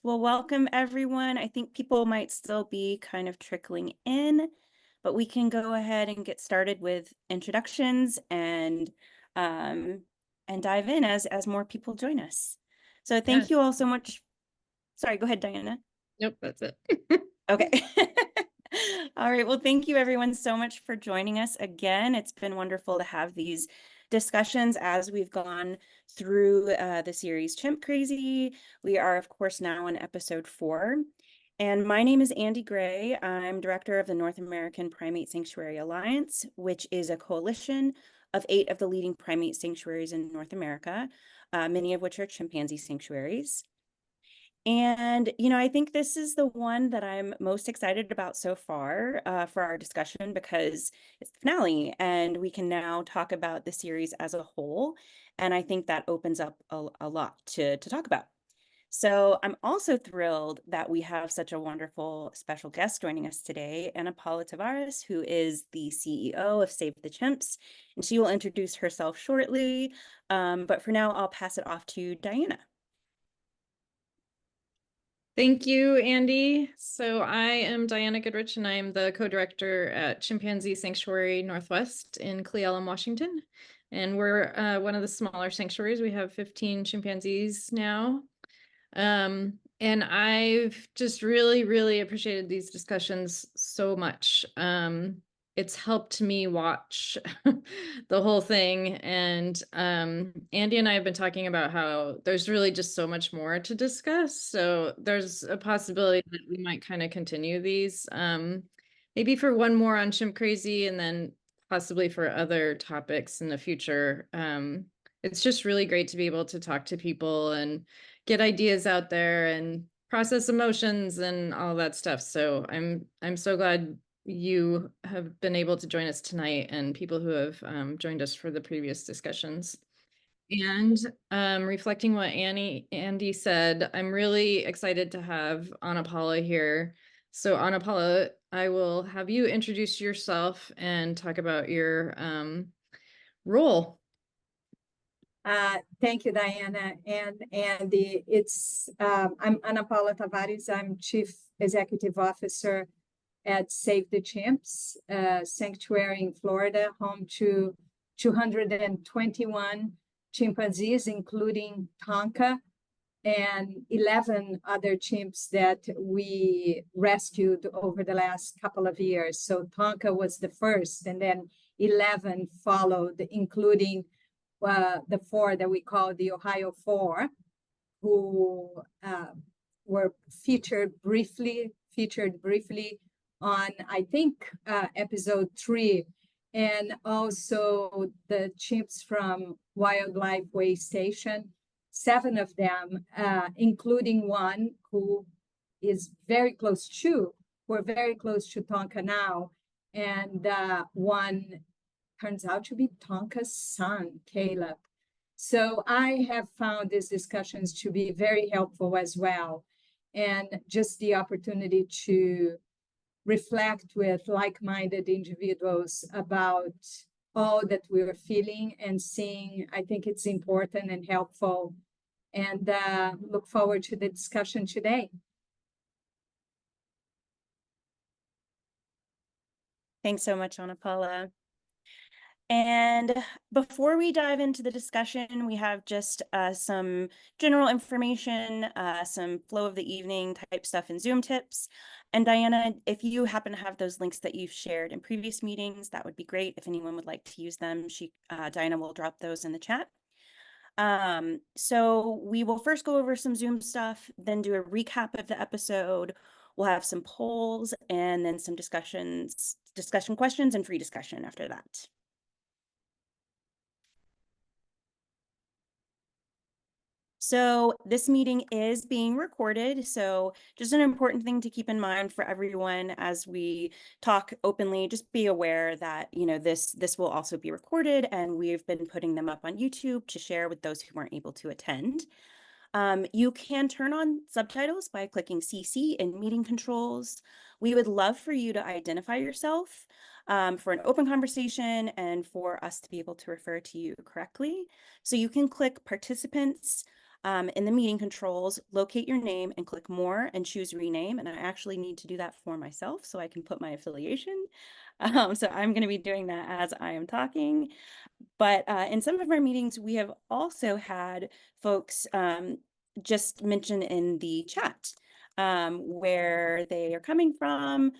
Well, welcome everyone. I think people might still be kind of trickling in, but we can go ahead and get started with introductions and dive in as more people join us. So thank you all so much. Sorry, go ahead, Diana. Nope, that's it. Okay. All right. Well, thank you everyone so much for joining us again. It's been wonderful to have these discussions as we've gone through the series Chimp Crazy. We are, of course, now on episode 4. And my name is Andy Gray. I'm director of the North American Primate Sanctuary Alliance, which is a coalition of 8 of the leading primate sanctuaries in North America, many of which are chimpanzee sanctuaries. And, I think this is the one that I'm most excited about so far for our discussion because it's the finale and we can now talk about the series as a whole. And I think that opens up a lot to talk about. So I'm also thrilled that we have such a wonderful special guest joining us today, Ana Paula Tavares, who is the CEO of Save the Chimps, and she will introduce herself shortly. But for now, I'll pass it off to Diana. Thank you, Andy. So I am Diana Goodrich, and I am the co-director at Chimpanzee Sanctuary Northwest in Cle Elum, Washington. And we're one of the smaller sanctuaries. We have 15 chimpanzees now. And I've just really, really appreciated these discussions so much. It's helped me watch the whole thing. And Andy and I have been talking about how there's really just so much more to discuss. So there's a possibility that we might kind of continue these, maybe for one more on Chimp Crazy and then possibly for other topics in the future. It's just really great to be able to talk to people and get ideas out there and process emotions and all that stuff. So I'm so glad you have been able to join us tonight and people who have joined us for the previous discussions. And reflecting what Andy said, I'm really excited to have Ana Paula here. So Ana Paula, I will have you introduce yourself and talk about your role. Thank you, Diana and Andy. I'm Ana Paula Tavares. I'm Chief Executive Officer at Save the Chimps Sanctuary in Florida, home to 221 chimpanzees, including Tonka, and 11 other chimps that we rescued over the last couple of years. So Tonka was the first, and then 11 followed, including the 4 that we call the Ohio 4, who were featured briefly on, I think, episode 3, and also the chimps from Wildlife Way Station, 7 of them, including one who is very close to, we're very close to Tonka now, and one turns out to be Tonka's son, Caleb. So I have found these discussions to be very helpful as well. And just the opportunity to reflect with like-minded individuals about all that we're feeling and seeing, I think it's important and helpful. And look forward to the discussion today. Thanks so much, Ana Paula. And before we dive into the discussion, we have just some general information, some flow of the evening type stuff and Zoom tips. And Diana, if you happen to have those links that you've shared in previous meetings, that would be great. If anyone would like to use them, Diana will drop those in the chat. So we will first go over some Zoom stuff, then do a recap of the episode. We'll have some polls and then some discussion questions and free discussion after that. So this meeting is being recorded. So just an important thing to keep in mind for everyone as we talk openly, just be aware that, this will also be recorded, and we've been putting them up on YouTube to share with those who weren't able to attend. You can turn on subtitles by clicking CC in meeting controls. We would love for you to identify yourself for an open conversation and for us to be able to refer to you correctly. So you can click participants In the meeting controls, locate your name and click more and choose rename. And I actually need to do that for myself so I can put my affiliation. So I'm going to be doing that as I am talking. But in some of our meetings, we have also had folks just mention in the chat where they are coming from,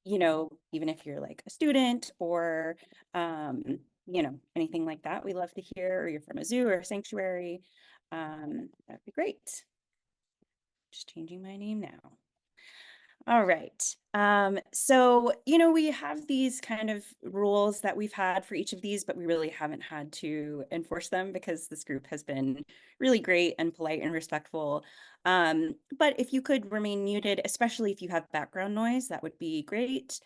you know, even if you're like a student or, you know, anything like that, we love to hear, or you're from a zoo or a sanctuary. That'd be great. Just changing my name now. All right. So, you know, we have these kind of rules that we've had for each of these, but we really haven't had to enforce them because this group has been really great and polite and respectful. But if you could remain muted, especially if you have background noise, that would be great.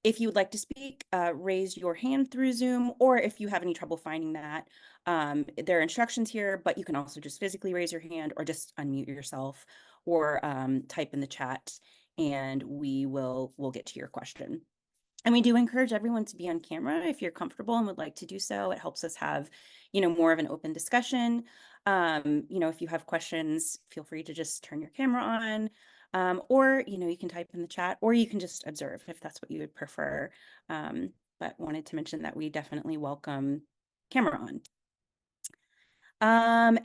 If you would like to speak, raise your hand through Zoom, or if you have any trouble finding that, there are instructions here, but you can also just physically raise your hand or just unmute yourself or type in the chat and we'll get to your question. And we do encourage everyone to be on camera if you're comfortable and would like to do so. It helps us have, you know, more of an open discussion. You know, if you have questions, feel free to just turn your camera on, or, you know, you can type in the chat, or you can just observe if that's what you would prefer. But wanted to mention that we definitely welcome camera on.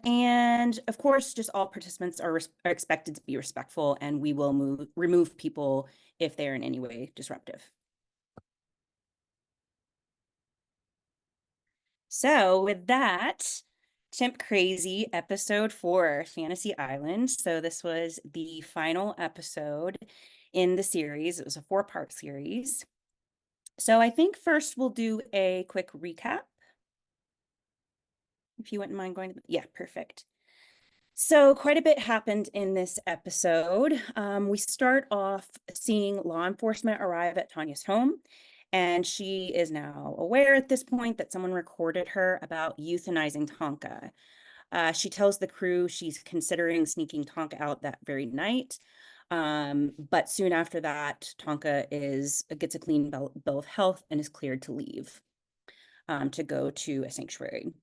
And of course, just all participants are expected to be respectful, and we will remove people if they're in any way disruptive. So with that, Chimp Crazy episode 4, Fantasy Island. So this was the final episode in the series. It was a 4-part series. So I think first we'll do a quick recap. If you wouldn't mind going to, yeah, perfect. So quite a bit happened in this episode. We start off seeing law enforcement arrive at Tanya's home, and she is now aware at this point that someone recorded her about euthanizing Tonka. She tells the crew she's considering sneaking Tonka out that very night. But soon after that, Tonka gets a clean bill of health and is cleared to leave to go to a sanctuary.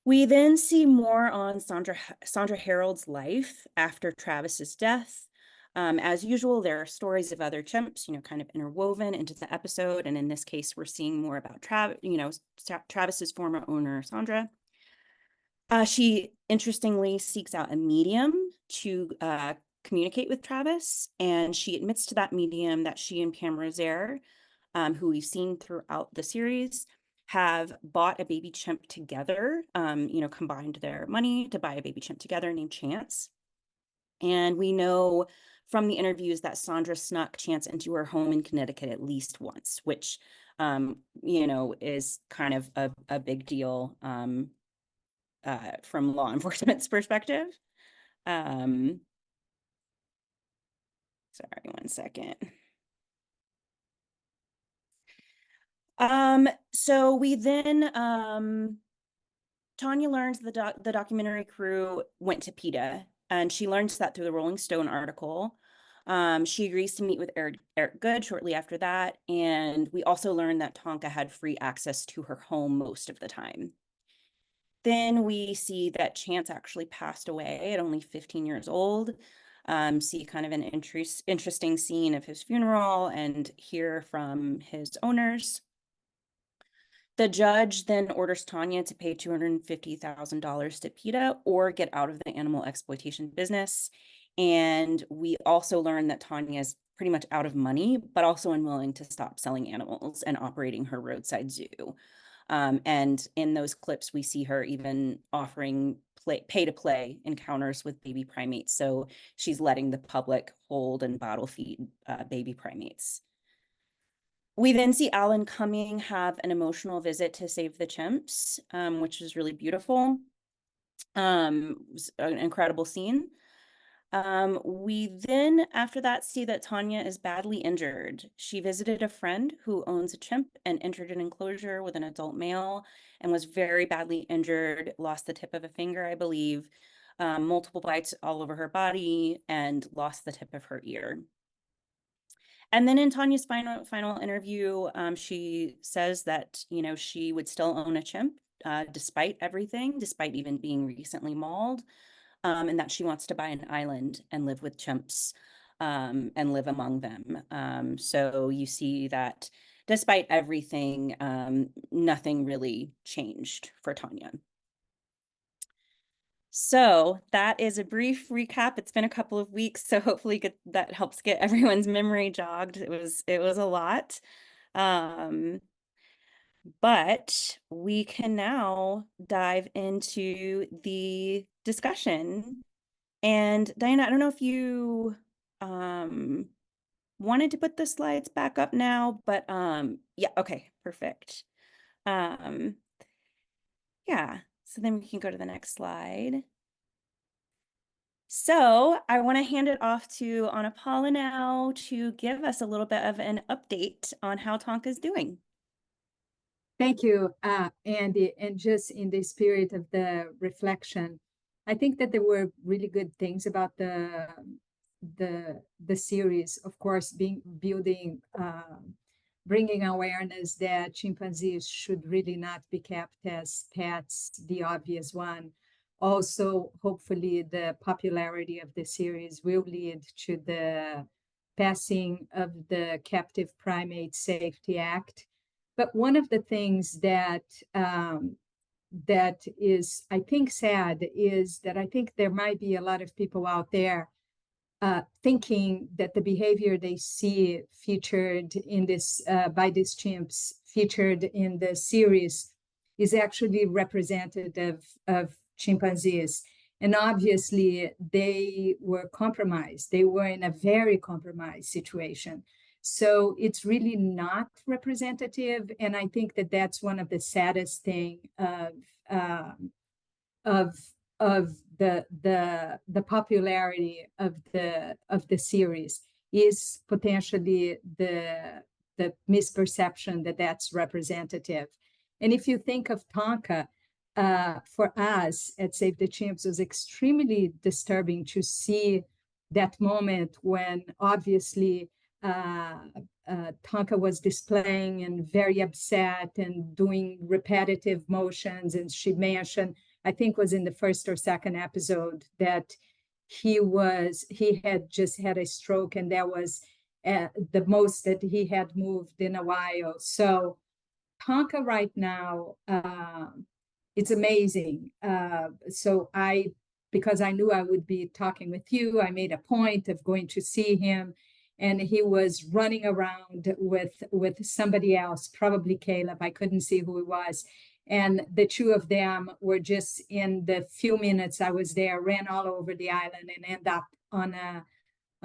We then see more on Sandra Harold's life after Travis's death. As usual, there are stories of other chimps, you know, kind of interwoven into the episode. And in this case, we're seeing more about Travis's former owner, Sandra. She interestingly seeks out a medium to communicate with Travis, and she admits to that medium that she and Pam Rosaire, who we've seen throughout the series, have bought a baby chimp together, you know, combined their money to buy a baby chimp together named Chance. And we know from the interviews that Sandra snuck Chance into her home in Connecticut at least once, which, you know, is kind of a big deal from law enforcement's perspective. Sorry, one second. So we then, Tanya learns the documentary crew went to PETA, and she learns that through the Rolling Stone article. She agrees to meet with Eric Good shortly after that, and we also learn that Tonka had free access to her home most of the time. Then we see that Chance actually passed away at only 15 years old. See kind of an interesting scene of his funeral and hear from his owners. The judge then orders Tanya to pay $250,000 to PETA or get out of the animal exploitation business. And we also learn that Tanya is pretty much out of money, but also unwilling to stop selling animals and operating her roadside zoo. And in those clips, we see her even offering pay-to-play encounters with baby primates. So she's letting the public hold and bottle feed baby primates. We then see Alan Cumming have an emotional visit to Save the Chimps, which is really beautiful. It was an incredible scene. We then, after that, see that Tanya is badly injured. She visited a friend who owns a chimp and entered an enclosure with an adult male and was very badly injured, lost the tip of a finger, I believe, multiple bites all over her body, and lost the tip of her ear. And then in Tanya's final interview, she says that, you know, she would still own a chimp despite everything, despite even being recently mauled, and that she wants to buy an island and live with chimps and live among them. So you see that despite everything, nothing really changed for Tanya. So that is a brief recap. It's been a couple of weeks, so hopefully that helps get everyone's memory jogged. It was a lot. But we can now dive into the discussion. And Diana, I don't know if you wanted to put the slides back up now, but yeah, okay, perfect. Yeah, so then we can go to the next slide. So I want to hand it off to Ana Paula now to give us a little bit of an update on how Tonka's doing. Thank you, Andy. And just in the spirit of the reflection, I think that there were really good things about the series. Of course, bringing awareness that chimpanzees should really not be kept as pets, the obvious one. Also, hopefully, the popularity of the series will lead to the passing of the Captive Primate Safety Act. But one of the things that is, I think, sad is that I think there might be a lot of people out there thinking that the behavior they see featured in this by these chimps featured in the series is actually representative of chimpanzees. And obviously, they were compromised. They were in a very compromised situation. So it's really not representative. And I think that that's one of the saddest thing of the popularity of the series is potentially the misperception that that's representative. And if you think of Tonka, for us at Save the Chimps, it was extremely disturbing to see that moment when obviously Tonka was displaying and very upset and doing repetitive motions. And she mentioned, I think was in the first or second episode, that he had just had a stroke, and that was the most that he had moved in a while. So Tonka right now, it's amazing. So because I knew I would be talking with you, I made a point of going to see him, and he was running around with somebody else, probably Caleb. I couldn't see who it was. And the two of them were just, in the few minutes I was there, ran all over the island and ended up on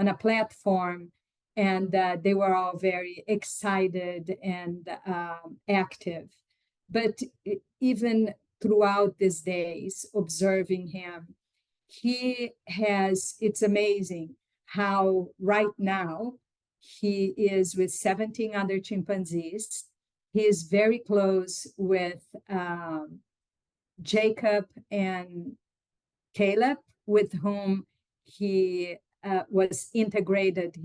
a platform. And they were all very excited and active. But even throughout these days, observing him, it's amazing how right now he is with 17 other chimpanzees. He is very close with Jacob and Caleb, with whom he was integrated.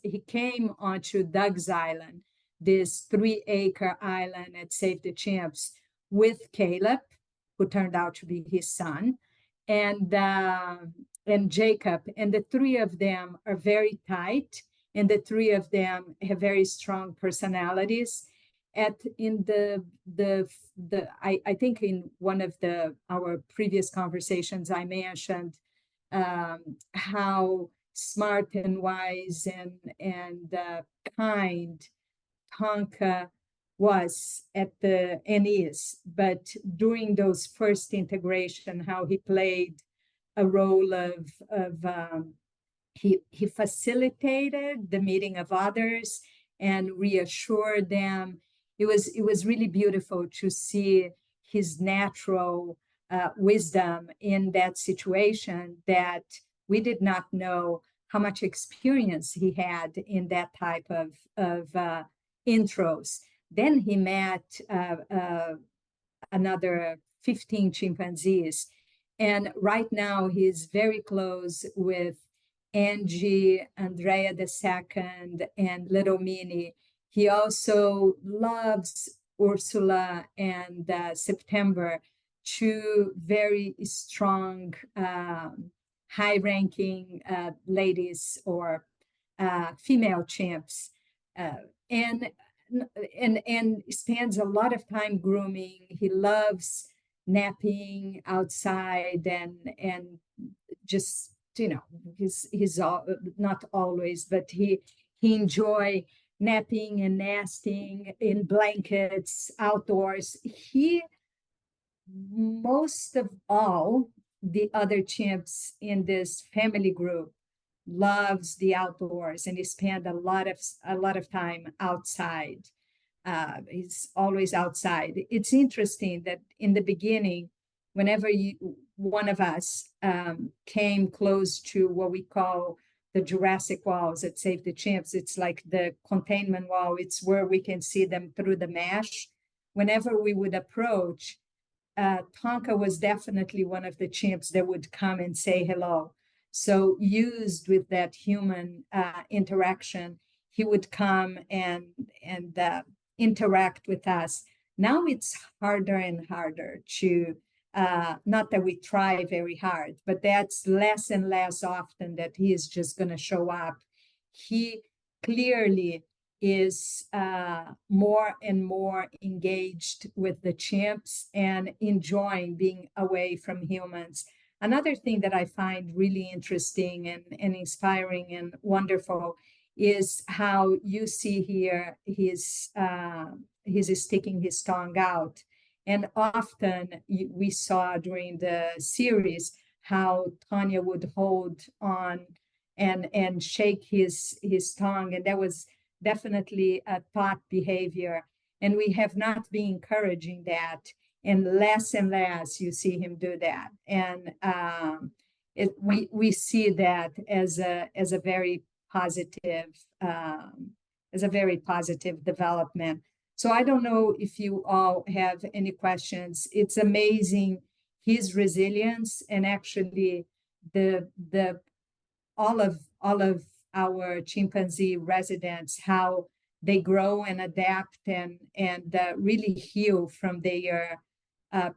He came onto Doug's Island, this 3-acre island at Save the Chimps, with Caleb, who turned out to be his son, and Jacob. And the three of them are very tight, and the three of them have very strong personalities. I think in one of our previous conversations, I mentioned how smart and wise and kind Tonka was and is, but during those first integration, how he played a role of he facilitated the meeting of others and reassured them. It was really beautiful to see his natural wisdom in that situation, that we did not know how much experience he had in that type of intros. Then he met another 15 chimpanzees. And right now he's very close with Angie, Andrea II, and Little Minnie. He also loves Ursula and September, two very strong, high-ranking ladies or female chimps, and spends a lot of time grooming. He loves napping outside and just, you know, he's not always, but he enjoy napping and nesting in blankets outdoors. He, most of all the other chimps in this family group, loves the outdoors, and he spent a lot of time outside. He's always outside. It's interesting that in the beginning, whenever one of us came close to what we call the Jurassic walls at Save the Chimps, it's like the containment wall. It's where we can see them through the mesh. Whenever we would approach, Tonka was definitely one of the chimps that would come and say hello. So used with that human interaction, he would come and interact with us. Now it's harder and harder to, not that we try very hard, but that's less and less often that he is just going to show up. He clearly is more and more engaged with the chimps and enjoying being away from humans. Another thing that I find really interesting and inspiring and wonderful is how you see here he's sticking his tongue out. And often we saw during the series how Tanya would hold on and shake his tongue, and that was definitely a taught behavior. And we have not been encouraging that, and less you see him do that. And we see that as a very positive development. So I don't know if you all have any questions. It's amazing his resilience, and actually all of our chimpanzee residents, how they grow and adapt and really heal from their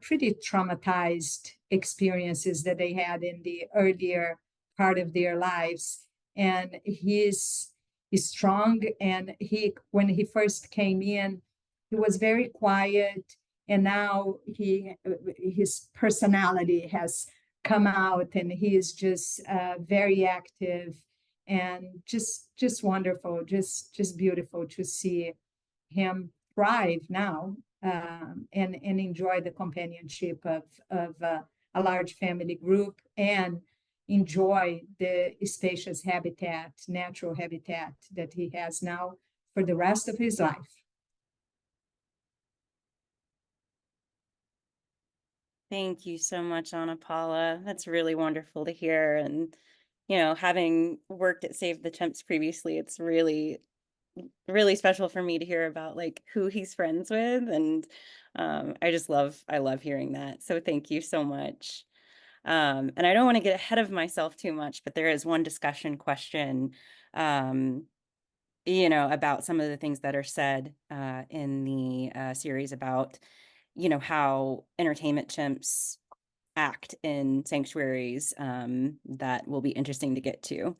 pretty traumatized experiences that they had in the earlier part of their lives. And he's strong, and when he first came in, he was very quiet, and now his personality has come out, and he is just very active and just wonderful, just beautiful to see him thrive now, and enjoy the companionship of a large family group, and enjoy the spacious habitat, natural habitat that he has now for the rest of his life. Thank you so much, Ana Paula. That's really wonderful to hear. And, you know, having worked at Save the Chimps previously, it's really, really special for me to hear about like who he's friends with. And I love hearing that. So thank you so much. And I don't want to get ahead of myself too much, but there is one discussion question, you know, about some of the things that are said in the series about, you know, how entertainment chimps act in sanctuaries, that will be interesting to get to.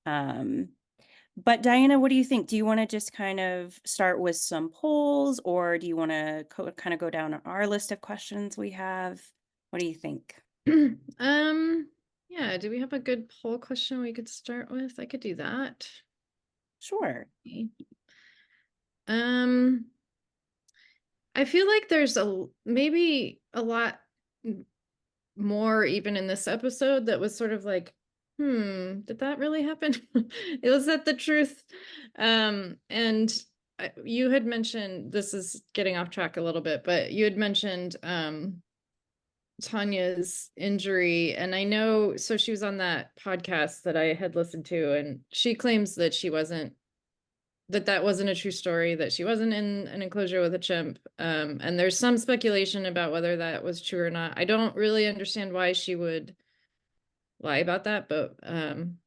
But Diana, what do you think? Do you want to just kind of start with some polls, or do you want to kind of go down our list of questions we have? What do you think? Yeah, do we have a good poll question we could start with? I could do that. Sure. I feel like there's maybe a lot more even in this episode that was sort of like, did that really happen? Was that the truth? And you had mentioned, this is getting off track a little bit, but you had mentioned Tanya's injury, and I know, so she was on that podcast that I had listened to, and she claims that that wasn't a true story, that she wasn't in an enclosure with a chimp. And there's some speculation about whether that was true or not. I don't really understand why she would lie about that, but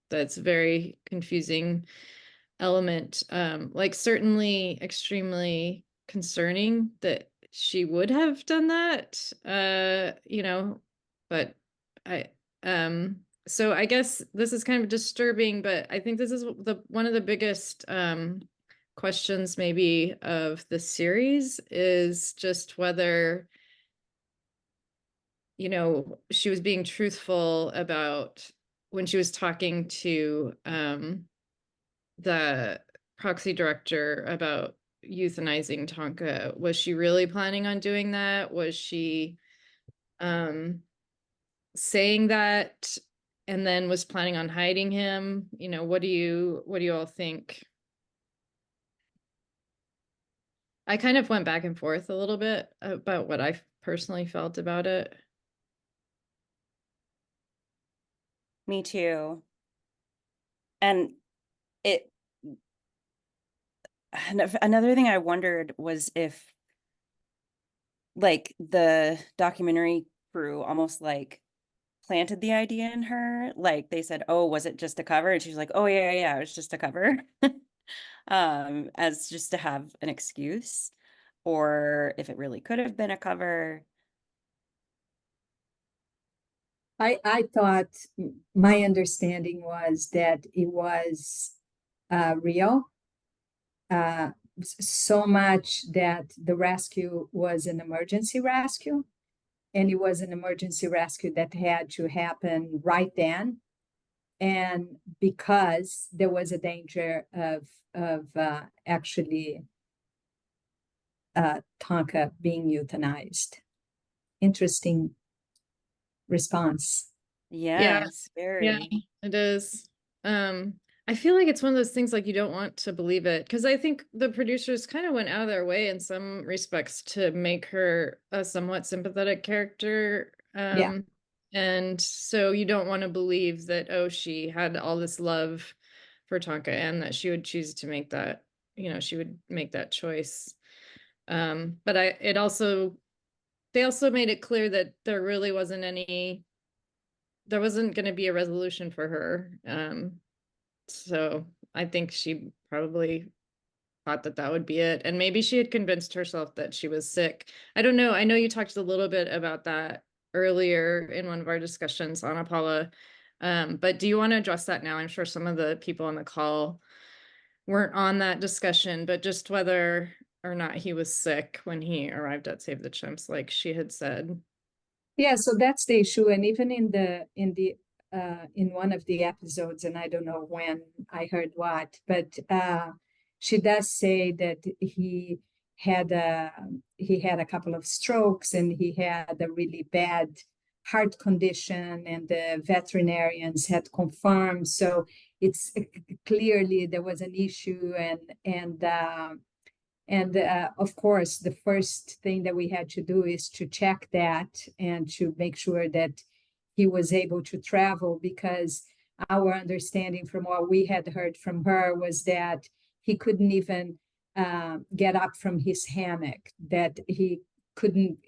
that's a very confusing element. Like certainly extremely concerning that she would have done that, you know, but so I guess this is kind of disturbing, but I think this is one of the biggest questions maybe of the series is just whether, you know, she was being truthful about when she was talking to the proxy director about euthanizing Tonka. Was she really planning on doing that? Was she saying that and then was planning on hiding him? You know, what do you all think? I kind of went back and forth a little bit about what I personally felt about it. Me too. And it, another thing I wondered was if like the documentary crew almost like planted the idea in her, like they said, oh, was it just a cover? And she's like, oh yeah, it was just a cover. As just to have an excuse, or if it really could have been a cover. I thought my understanding was that it was real, so much that the rescue was an emergency rescue, and it was an emergency rescue that had to happen right then. And because there was a danger of actually Tonka being euthanized. Interesting response. Yes, Yeah, very. it is. I feel like it's one of those things like you don't want to believe it, because I think the producers kind of went out of their way in some respects to make her a somewhat sympathetic character. Yeah. And so you don't want to believe that, oh, she had all this love for Tonka and that she would choose to make that, you know, she would make that choice. But they also made it clear that there really wasn't there wasn't going to be a resolution for her. So I think she probably thought that that would be it. And maybe she had convinced herself that she was sick. I don't know. I know you talked a little bit about that earlier in one of our discussions on Apollo. But do you want to address that now? I'm sure some of the people on the call weren't on that discussion, but just whether or not he was sick when he arrived at Save the Chimps, like she had said. Yeah, so that's the issue. And even in one of the episodes, and I don't know when I heard what, but she does say that had he had a couple of strokes and he had a really bad heart condition, and the veterinarians had confirmed. So it's clearly there was an issue, and of course, the first thing that we had to do is to check that and to make sure that he was able to travel, because our understanding from what we had heard from her was that he couldn't even get up from his hammock, that he couldn't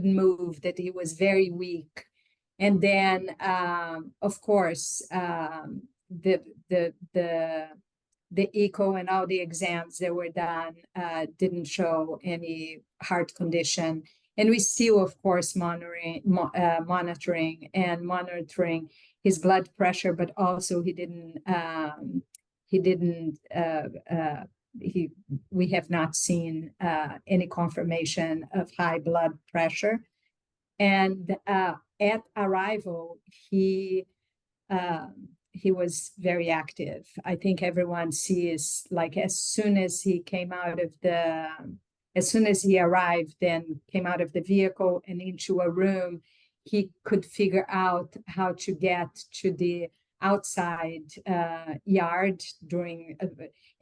move, that he was very weak. And then, of course, the echo and all the exams that were done didn't show any heart condition. And we still, of course, monitoring his blood pressure, but also we have not seen any confirmation of high blood pressure. And at arrival, he was very active. I think everyone sees, like, as soon as he arrived, then came out of the vehicle and into a room, he could figure out how to get to the outside yard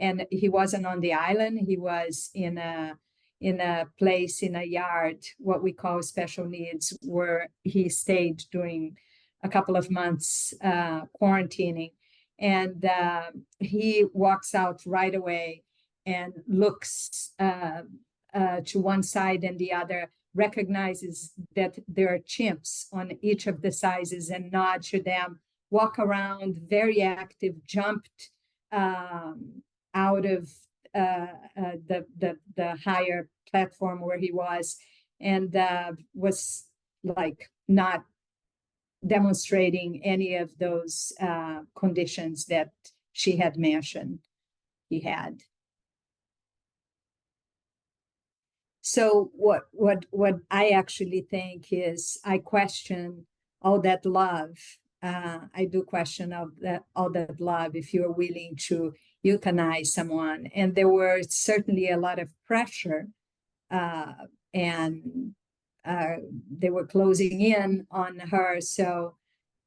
and he wasn't on the island. He was in a place in a yard, what we call special needs, where he stayed during a couple of months quarantining. And he walks out right away and looks to one side and the other, recognizes that there are chimps on each of the sizes and nod to them, walk around, very active, jumped out of the higher platform where he was, and was like not demonstrating any of those conditions that she had mentioned he had. So what I actually think is, I question all that love. I do question all that love if you're willing to euthanize someone. And there were certainly a lot of pressure, and they were closing in on her. So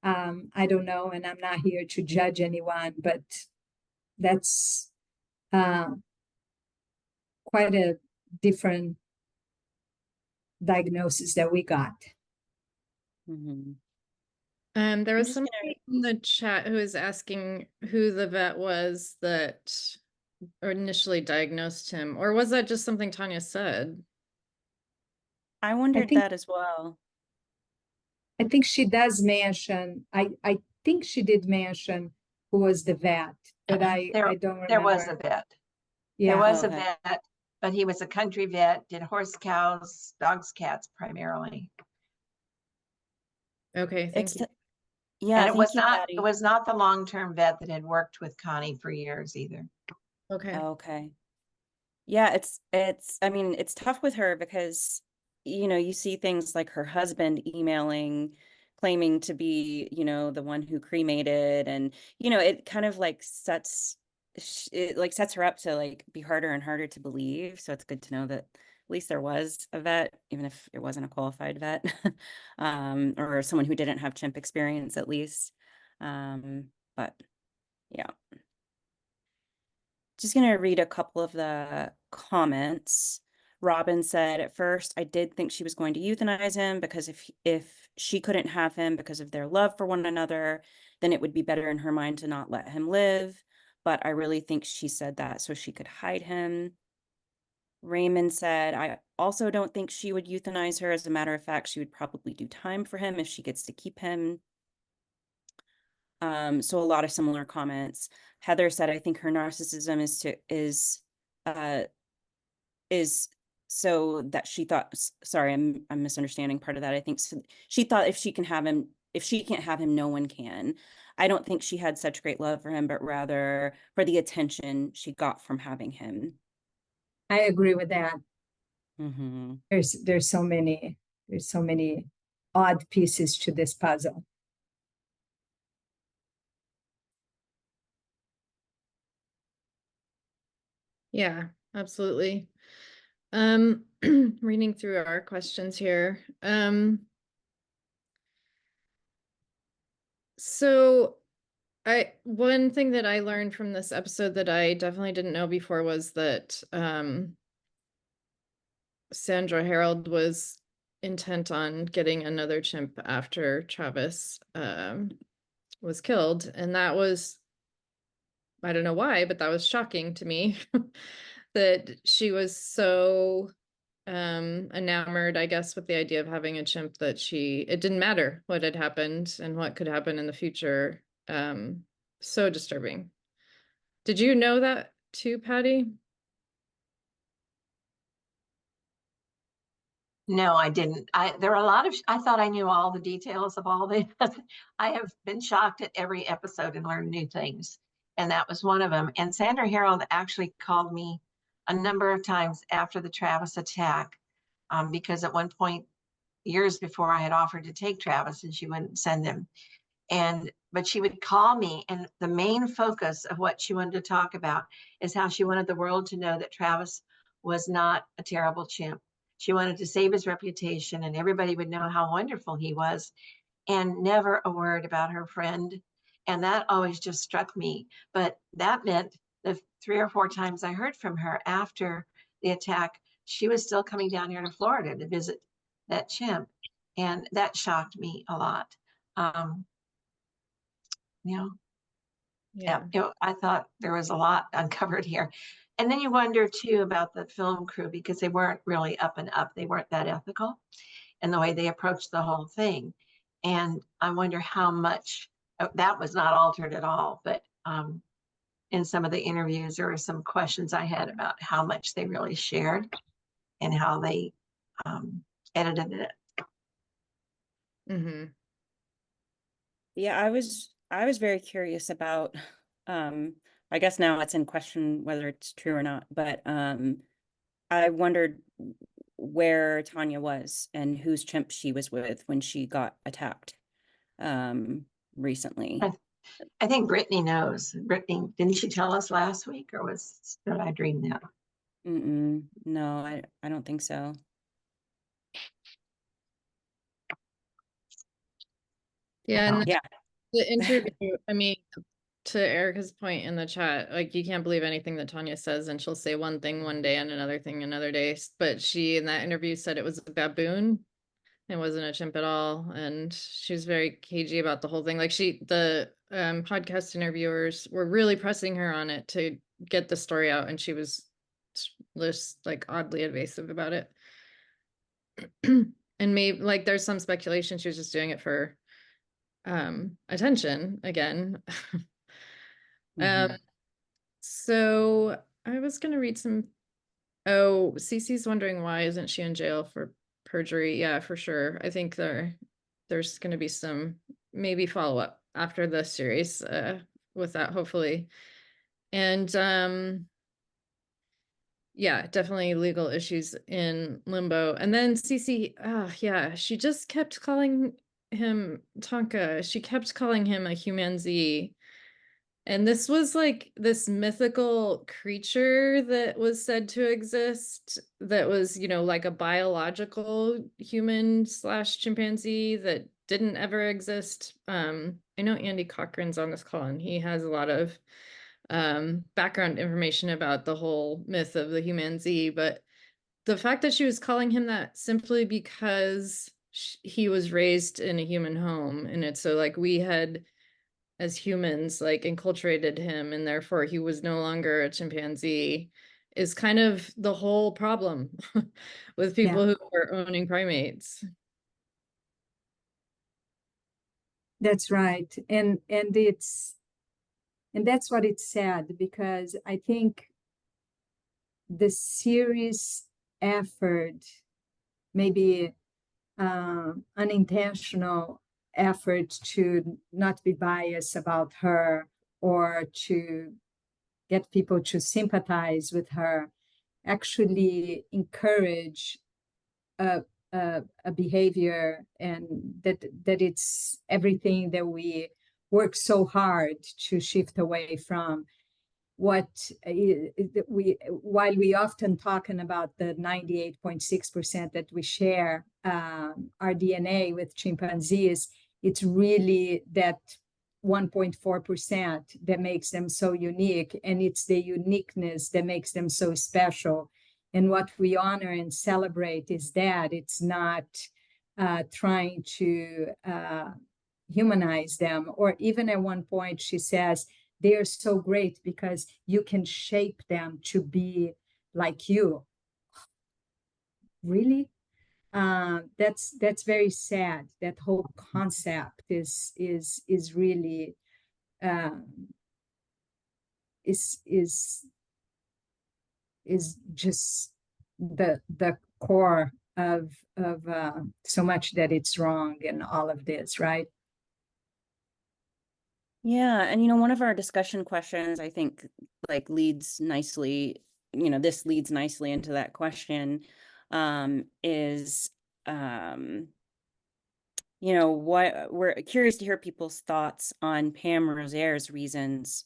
I don't know, and I'm not here to judge anyone, but that's quite a different diagnosis that we got. Mhm. There I'm was just somebody in the chat who was asking who the vet was that initially diagnosed him, or was that just something Tanya said? I wondered think- that as well. I think she does mention, I think she did mention who was the vet, but I don't remember. There was a vet. Yeah. There was Okay. a vet, but he was a country vet, did horse, cows, dogs, cats primarily. Okay, thank you. Yeah, And it thank was you, not Patty. it was not the long-term vet that had worked with Connie for years either. Okay. Okay. Yeah, I mean, it's tough with her because, you see things like her husband emailing, claiming to be, the one who cremated, and, it kind of like sets her up to like be harder and harder to believe. So it's good to know that at least there was a vet, even if it wasn't a qualified vet, or someone who didn't have chimp experience at least. But yeah. Just going to read a couple of the comments. Robin said, at first, I did think she was going to euthanize him because if she couldn't have him because of their love for one another, then it would be better in her mind to not let him live. But I really think she said that so she could hide him. Raymond said, I also don't think she would euthanize her. As a matter of fact, she would probably do time for him if she gets to keep him. So a lot of similar comments. Heather said, I think her narcissism is so that she thought, sorry, I'm misunderstanding part of that. I think she thought if she can't have him, no one can. I don't think she had such great love for him, but rather for the attention she got from having him. I agree with that. Mm-hmm. There's so many odd pieces to this puzzle. Yeah, absolutely. Reading through our questions here. So one thing that I learned from this episode that I definitely didn't know before was that Sandra Harold was intent on getting another chimp after Travis was killed. And that was, I don't know why, but that was shocking to me that she was so enamored, I guess, with the idea of having a chimp that it didn't matter what had happened and what could happen in the future. So disturbing. Did you know that too, Patty? No, I didn't. There are a lot of, I thought I knew all the details of all the, I have been shocked at every episode and learned new things. And that was one of them. And Sandra Harold actually called me a number of times after the Travis attack, because at one point, years before, I had offered to take Travis and she wouldn't send him. But she would call me, and the main focus of what she wanted to talk about is how she wanted the world to know that Travis was not a terrible chimp. She wanted to save his reputation and everybody would know how wonderful he was, and never a word about her friend. And that always just struck me. But that meant the 3 or 4 times I heard from her after the attack, she was still coming down here to Florida to visit that chimp. And that shocked me a lot. Yeah, I thought there was a lot uncovered here. And then you wonder too about the film crew, because they weren't really up and up. They weren't that ethical in the way they approached the whole thing. And I wonder how much that was not altered at all, but in some of the interviews, there were some questions I had about how much they really shared and how they edited it. Mm-hmm. Yeah, I was very curious about I guess now it's in question whether it's true or not, but I wondered where Tanya was and whose chimp she was with when she got attacked recently. I think Brittany knows. Brittany, didn't she tell us last week, or did I dream that? No, I don't think so. Yeah, and Yeah. the interview, I mean, to Erica's point in the chat, like you can't believe anything that Tanya says, and she'll say one thing one day and another thing another day. But she in that interview said it was a baboon. It wasn't a chimp at all, and she was very cagey about the whole thing. Like the podcast interviewers were really pressing her on it to get the story out, and she was just like oddly evasive about it. And maybe like there's some speculation she was just doing it for attention again. So I was gonna read some. Oh, Cece's wondering why isn't she in jail for perjury? Yeah, for sure. I think there's gonna be some maybe follow up after the series with that, hopefully. And yeah, definitely legal issues in limbo. And then Cece, yeah, she just kept calling him Tonka. She kept calling him a chimpanzee. And this was like this mythical creature that was said to exist that was, you know, like a biological human slash chimpanzee that didn't ever exist. I know Andy Cochran's on this call and he has a lot of background information about the whole myth of the chimpanzee, but the fact that she was calling him that simply because he was raised in a human home, and it's so like we had as humans like enculturated him and therefore he was no longer a chimpanzee, is kind of the whole problem with people who are owning primates. That's right. And that's what it said, because I think the serious effort, maybe unintentional effort to not be biased about her or to get people to sympathize with her, actually encourage a behavior, and that it's everything that we work so hard to shift away from. What while we often talking about the 98.6% that we share our DNA with chimpanzees, it's really that 1.4% that makes them so unique, and it's the uniqueness that makes them so special. And what we honor and celebrate is that it's not trying to humanize them. Or even at one point she says, they are so great because you can shape them to be like you. Really? That's very sad. That whole concept is really is just the core of so much that it's wrong in all of this, right? Yeah, and you know, one of our discussion questions, I think, like leads nicely, you know, this leads nicely into that question, is you know, what we're curious to hear people's thoughts on Pam Rosaire's reasons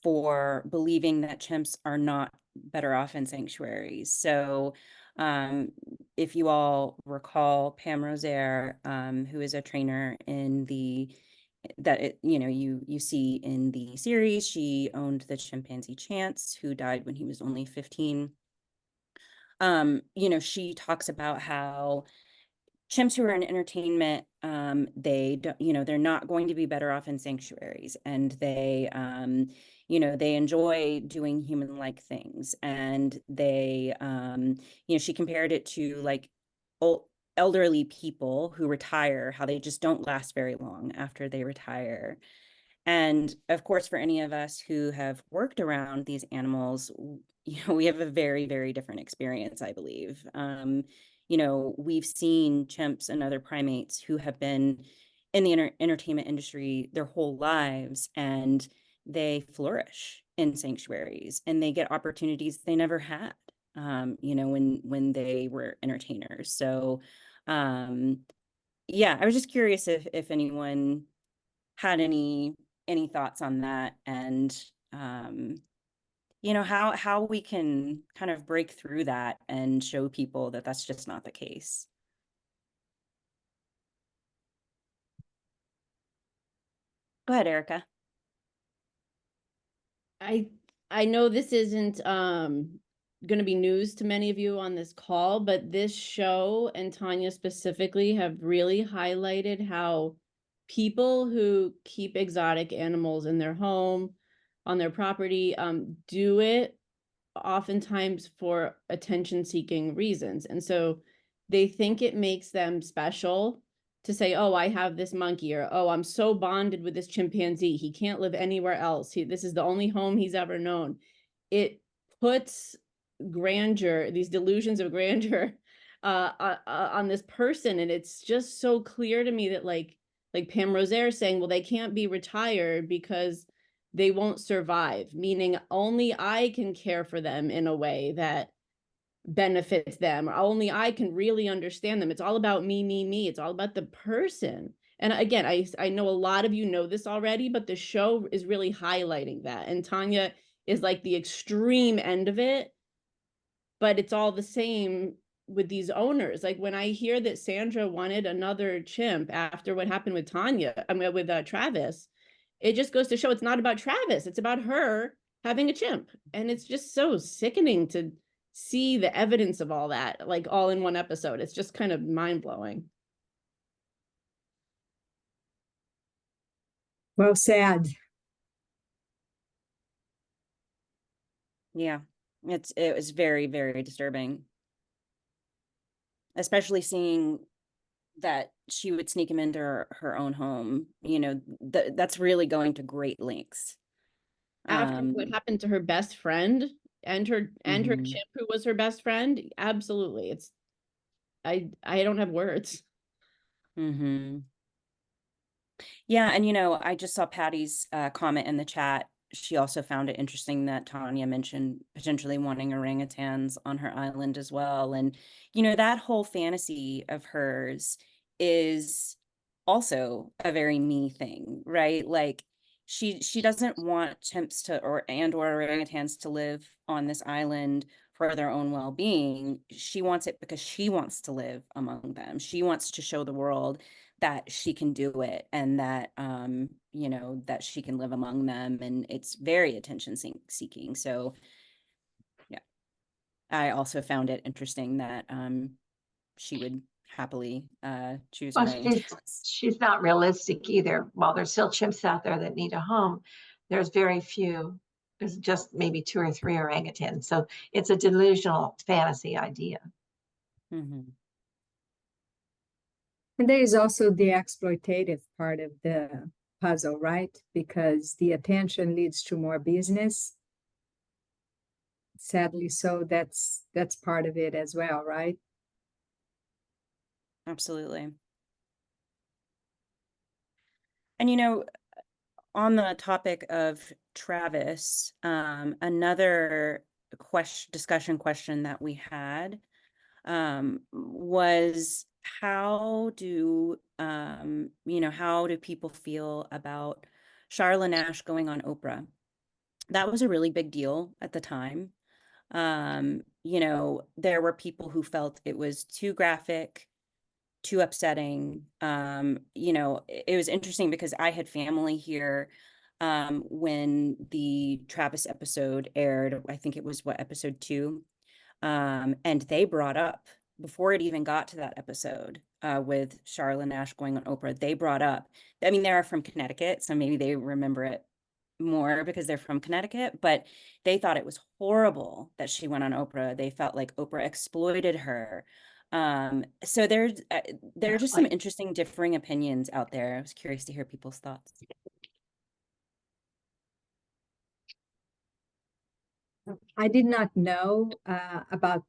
for believing that chimps are not better off in sanctuaries. So if you all recall, Pam Rosaire, who is a trainer in the you know, you see in the series, she owned the chimpanzee Chance, who died when he was only 15. You know, she talks about how chimps who are in entertainment, they don't, you know, they're not going to be better off in sanctuaries, and they, you know, they enjoy doing human-like things, and they, you know, she compared it to like elderly people who retire, how they just don't last very long after they retire. And of course, for any of us who have worked around these animals, we have a very, very different experience, I believe. We've seen chimps and other primates who have been in the entertainment industry their whole lives, and they flourish in sanctuaries and they get opportunities they never had, when they were entertainers. So, yeah, I was just curious if anyone had any thoughts on that, and how we can kind of break through that and show people that that's just not the case. Go ahead, Erica. I know this isn't going to be news to many of you on this call, but this show and Tanya specifically have really highlighted how people who keep exotic animals in their home, on their property, do it oftentimes for attention-seeking reasons. And so they think it makes them special to say, oh, I have this monkey, or, oh, I'm so bonded with this chimpanzee, he can't live anywhere else. This is the only home he's ever known. It puts grandeur, these delusions of grandeur on this person. And it's just so clear to me that like Pam Rosaire saying, well, they can't be retired because they won't survive, meaning only I can care for them in a way that benefits them, or only I can really understand them. It's all about me. It's all about the person. And again, I know a lot of you know this already, but the show is really highlighting that. And Tanya is like the extreme end of it, but it's all the same with these owners. Like when I hear that Sandra wanted another chimp after what happened with Travis, it just goes to show it's not about Travis, it's about her having a chimp. And it's just so sickening to see the evidence of all that, like all in one episode. It's just kind of mind-blowing. Well said. Yeah, it was very, very disturbing, especially seeing that she would sneak him into her own home. That's really going to great lengths. After what happened to her best friend and her Mhm. chimp, who was her best friend, absolutely. It's I don't have words. Mm-hmm. Yeah, and I just saw Patty's comment in the chat. She also found it interesting that Tanya mentioned potentially wanting orangutans on her island as well. And that whole fantasy of hers is also a very me thing, right? Like she doesn't want chimps to or orangutans to live on this island for their own well-being. She wants it because she wants to live among them. She wants to show the world that she can do it, and that that she can live among them, and it's very attention seeking. So yeah, I also found it interesting that she would happily choose Well, orangutans. she's not realistic either. While there's still chimps out there that need a home, there's very few. There's just maybe 2 or 3 orangutans. So it's a delusional fantasy idea. Mm-hmm. And there is also the exploitative part of the puzzle, right? Because the attention leads to more business. Sadly, so that's part of it as well, right? Absolutely. And on the topic of Travis, another discussion question that we had was how do people feel about Charla Nash going on Oprah? That was a really big deal at the time. There were people who felt it was too graphic, too upsetting. It was interesting because I had family here when the Travis episode aired. I think it was episode 2. And they brought up, before it even got to that episode with Charla Nash going on Oprah, they brought up, I mean, they're from Connecticut, so maybe they remember it more because they're from Connecticut, but they thought it was horrible that she went on Oprah. They felt like Oprah exploited her. So there are just some interesting differing opinions out there. I was curious to hear people's thoughts. I did not know about.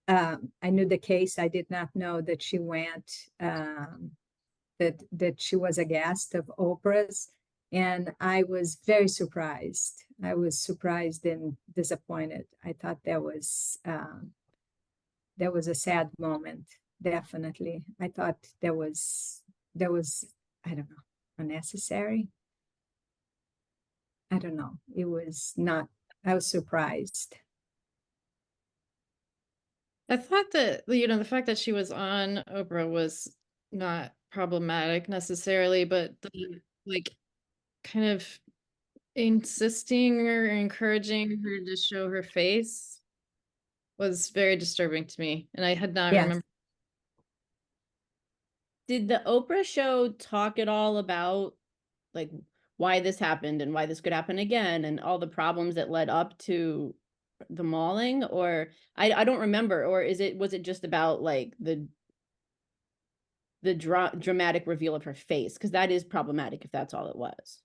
I knew the case. I did not know that she went. That she was a guest of Oprah's, and I was very surprised. I was surprised and disappointed. I thought that was a sad moment. Definitely, I thought that was I don't know, unnecessary. I don't know. It was not. I was surprised. I thought that, the fact that she was on Oprah was not problematic necessarily, but the like kind of insisting or encouraging her to show her face was very disturbing to me. And I had not Yes. remembered. Did the Oprah show talk at all about like why this happened and why this could happen again and all the problems that led up to the mauling? Or I don't remember, or was it just about like the dramatic reveal of her face? Because that is problematic if that's all it was.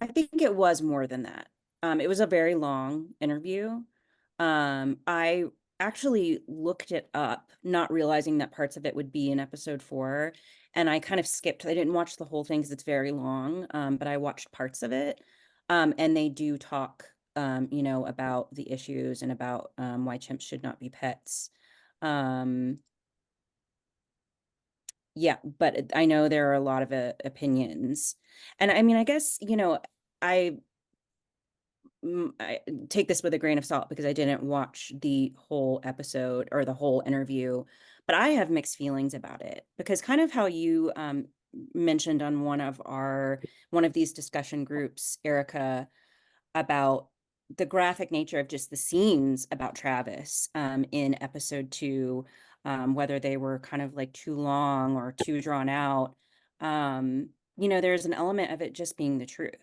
I think it was more than that. It was a very long interview. I actually looked it up, not realizing that parts of it would be in episode 4. And I kind of skipped. I didn't watch the whole thing because it's very long, but I watched parts of it. And they do talk, about the issues and about why chimps should not be pets. Yeah, but I know there are a lot of opinions. And I mean, I guess, I I take this with a grain of salt because I didn't watch the whole episode or the whole interview, but I have mixed feelings about it because kind of how you mentioned on one of these discussion groups, Erica, about the graphic nature of just the scenes about Travis in episode 2, whether they were kind of like too long or too drawn out. There's an element of it just being the truth.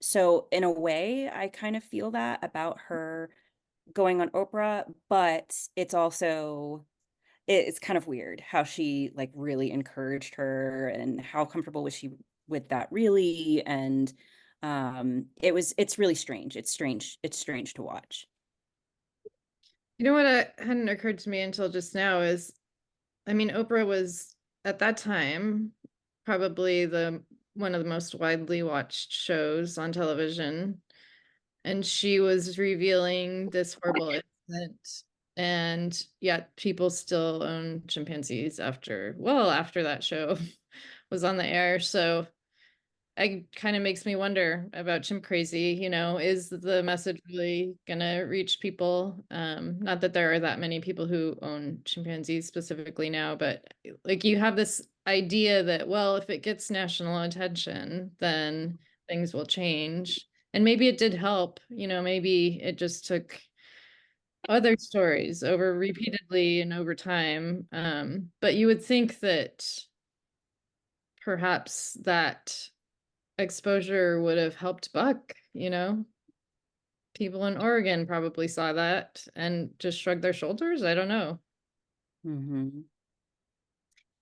So in a way, I kind of feel that about her going on Oprah, but it's kind of weird how she like really encouraged her and how comfortable was she with that really. And it's really strange. It's strange to watch. You know what hadn't occurred to me until just now is, I mean, Oprah was at that time probably one of the most widely watched shows on television. And she was revealing this horrible incident. And yet people still own chimpanzees after that show was on the air. So it kind of makes me wonder about Chimp Crazy. Is the message really gonna reach people? Not that there are that many people who own chimpanzees specifically now, but like you have this idea that, well, if it gets national attention, then things will change. And maybe it did help, maybe it just took other stories over repeatedly and over time. But you would think that perhaps that exposure would have helped Buck. People in Oregon probably saw that and just shrugged their shoulders. I don't know. Mm-hmm.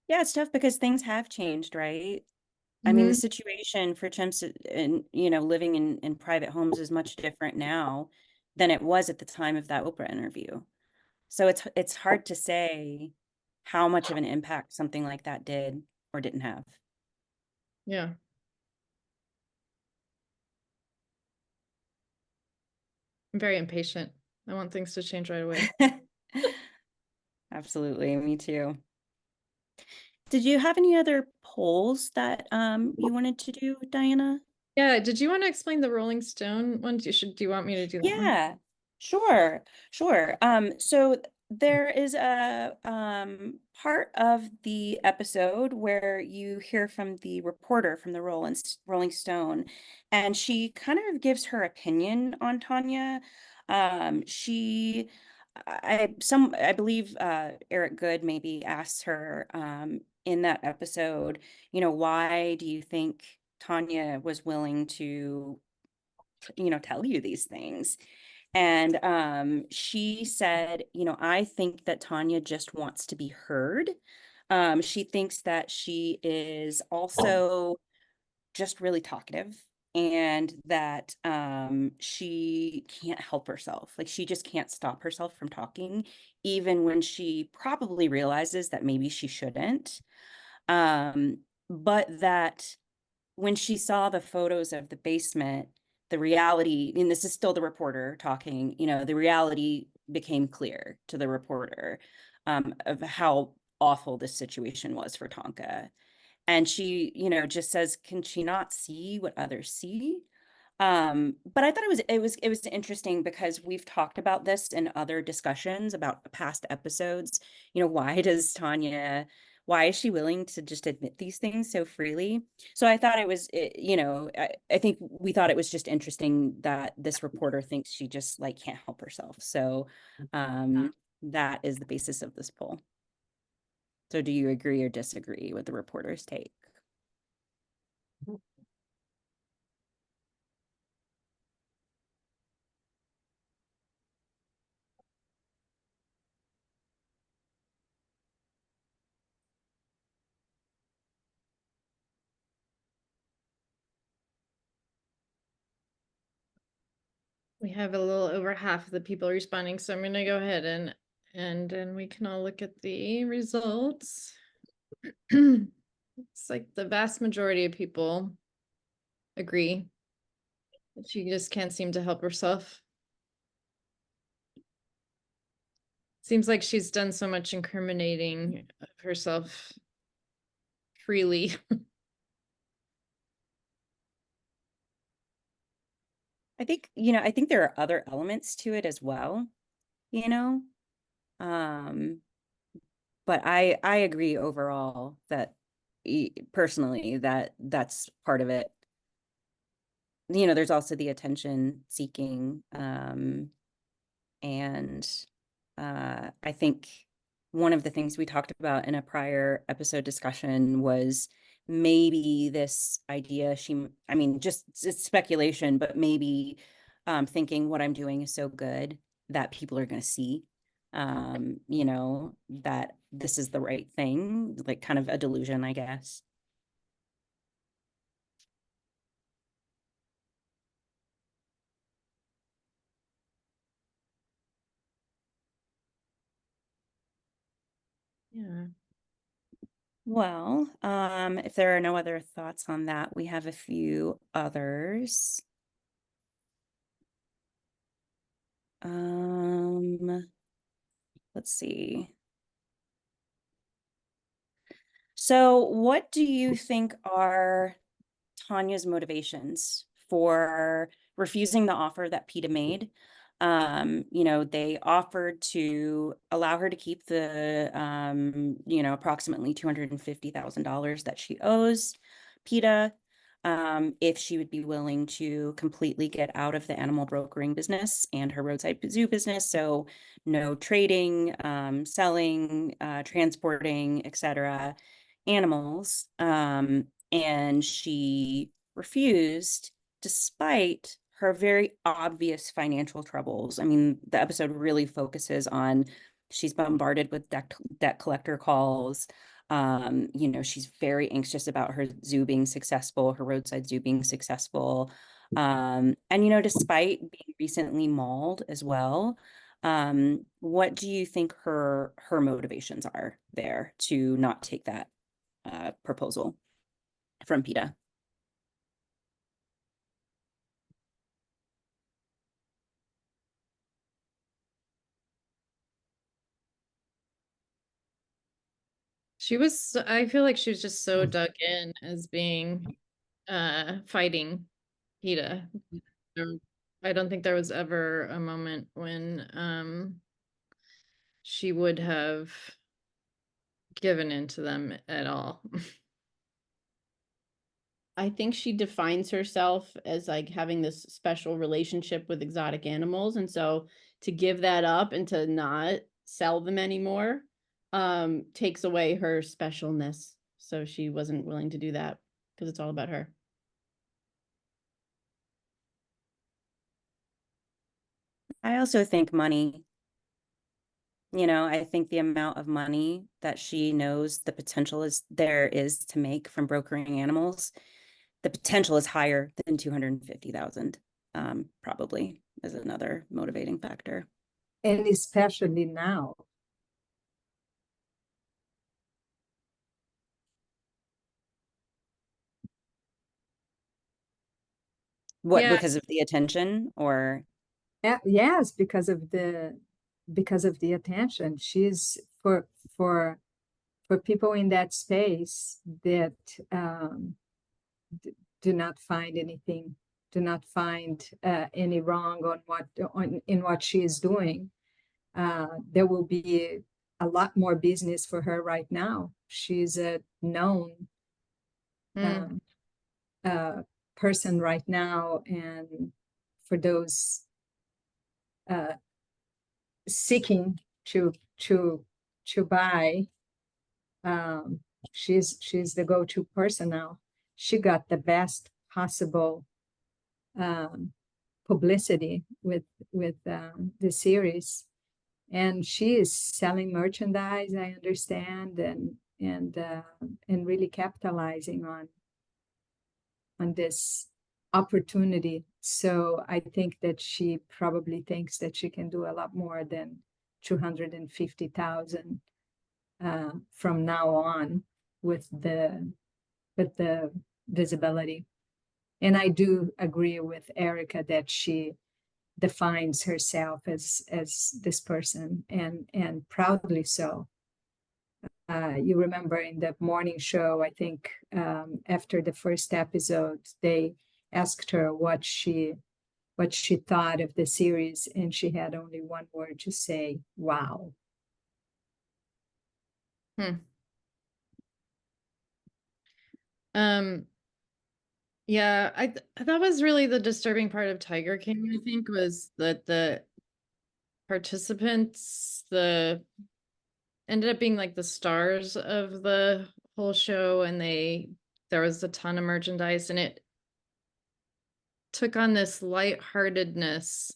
Yeah, it's tough because things have changed, right? I mean, the situation for chimps and, living in private homes is much different now than it was at the time of that Oprah interview. So it's hard to say how much of an impact something like that did or didn't have. Yeah. I'm very impatient. I want things to change right away. Absolutely, me too. Did you have any other polls that you wanted to do, Diana? Yeah, did you want to explain the Rolling Stone one? Do you want me to do that one? Yeah, sure. So there is a part of the episode where you hear from the reporter from the Rolling Stone, and she kind of gives her opinion on Tanya. She I believe Eric Good maybe asks her in that episode, why do you think Tanya was willing to tell you these things? And she said, I think that Tanya just wants to be heard. She thinks that she is also just really talkative. and that she can't help herself. Like she just can't stop herself from talking, even when she probably realizes that maybe she shouldn't. But that when she saw the photos of the basement, the reality, and this is still the reporter talking, you know, the reality became clear to the reporter of how awful this situation was for Tonka. And she, you know, just says, can she not see what others see? But I thought it was interesting because we've talked about this in other discussions about past episodes. You know, why is she willing to just admit these things so freely? So I thought you know, I think we thought it was just interesting that this reporter thinks she just like can't help herself. So that is the basis of this poll. So do you agree or disagree with the reporter's take? We have a little over half of the people responding, so I'm going to go ahead and we can all look at the results. It's like the vast majority of people agree that she just can't seem to help herself. Seems like she's done so much incriminating of herself freely. I think, you know, I think there are other elements to it as well, you know. But I agree overall that personally that that's part of it. You know, there's also the attention seeking and I think one of the things we talked about in a prior episode discussion was maybe this idea I mean, just it's speculation, but maybe thinking what I'm doing is so good that people are going to see, you know, that this is the right thing, like kind of a delusion, I guess. Yeah. Well, if there are no other thoughts on that, we have a few others. Let's see. So what do you think are Tanya's motivations for refusing the offer that PETA made? You know, they offered to allow her to keep the, you know, approximately $250,000 that she owes PETA, if she would be willing to completely get out of the animal brokering business and her roadside zoo business. So no trading, selling, transporting, etc. animals. And she refused despite her very obvious financial troubles. I mean, the episode really focuses on she's bombarded with debt collector calls. You know, she's very anxious about her zoo being successful, her roadside zoo being successful. And, you know, despite being recently mauled as well, what do you think her motivations are there to not take that proposal from PETA? I feel like she was just so dug in as being fighting PETA. I don't think there was ever a moment when she would have given in to them at all. I think she defines herself as like having this special relationship with exotic animals. And so to give that up and to not sell them anymore takes away her specialness. So she wasn't willing to do that because it's all about her. I also think money, you know, I think the amount of money that she knows the potential is to make from brokering animals the potential is higher than 250,000, probably is another motivating factor. And especially now. What, Yeah. because of the attention or? Yes, because of the attention. She's for people in that space that do not find anything, do not find any wrong in what she is doing. There will be a lot more business for her right now. She's a known person right now, and for those seeking to buy, she's the go-to person now. She got the best possible publicity with the series, and she is selling merchandise, I understand, and really capitalizing on this opportunity. So I think that she probably thinks that she can do a lot more than 250,000 from now on with the visibility. And I do agree with Erica that she defines herself as this person, and proudly so. You remember in the morning show, I think after the first episode, they asked her what she thought of the series, and she had only one word to say: wow. Yeah, that was really the disturbing part of Tiger King, I think, was that the participants, ended up being like the stars of the whole show, and there was a ton of merchandise, and it took on this lightheartedness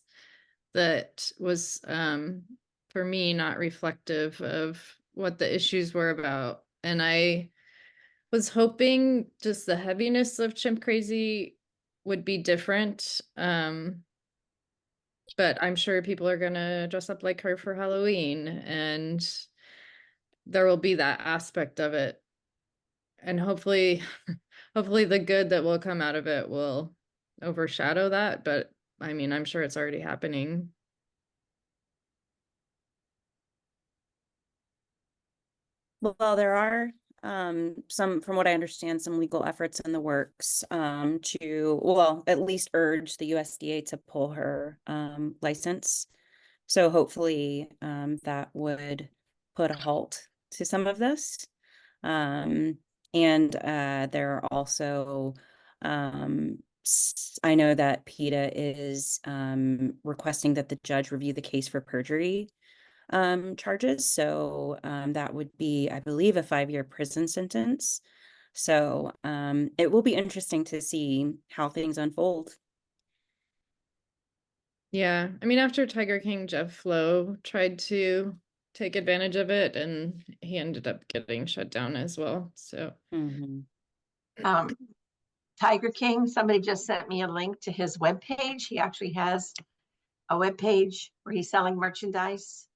that was for me not reflective of what the issues were about. And I was hoping just the heaviness of Chimp Crazy would be different. But I'm sure people are gonna dress up like her for Halloween, and there will be that aspect of it. And hopefully the good that will come out of it will overshadow that. But I mean, I'm sure it's already happening. Well, there are some, from what I understand, some legal efforts in the works to, well, at least urge the USDA to pull her license. So hopefully that would put a halt to some of this. And there are also, I know that PETA is requesting that the judge review the case for perjury charges. So that would be, I believe, a 5-year prison sentence. So it will be interesting to see how things unfold. Yeah, I mean, after Tiger King, Jeff Lowe tried to take advantage of it, and he ended up getting shut down as well. So Tiger King, somebody just sent me a link to his webpage. He actually has a webpage where he's selling merchandise,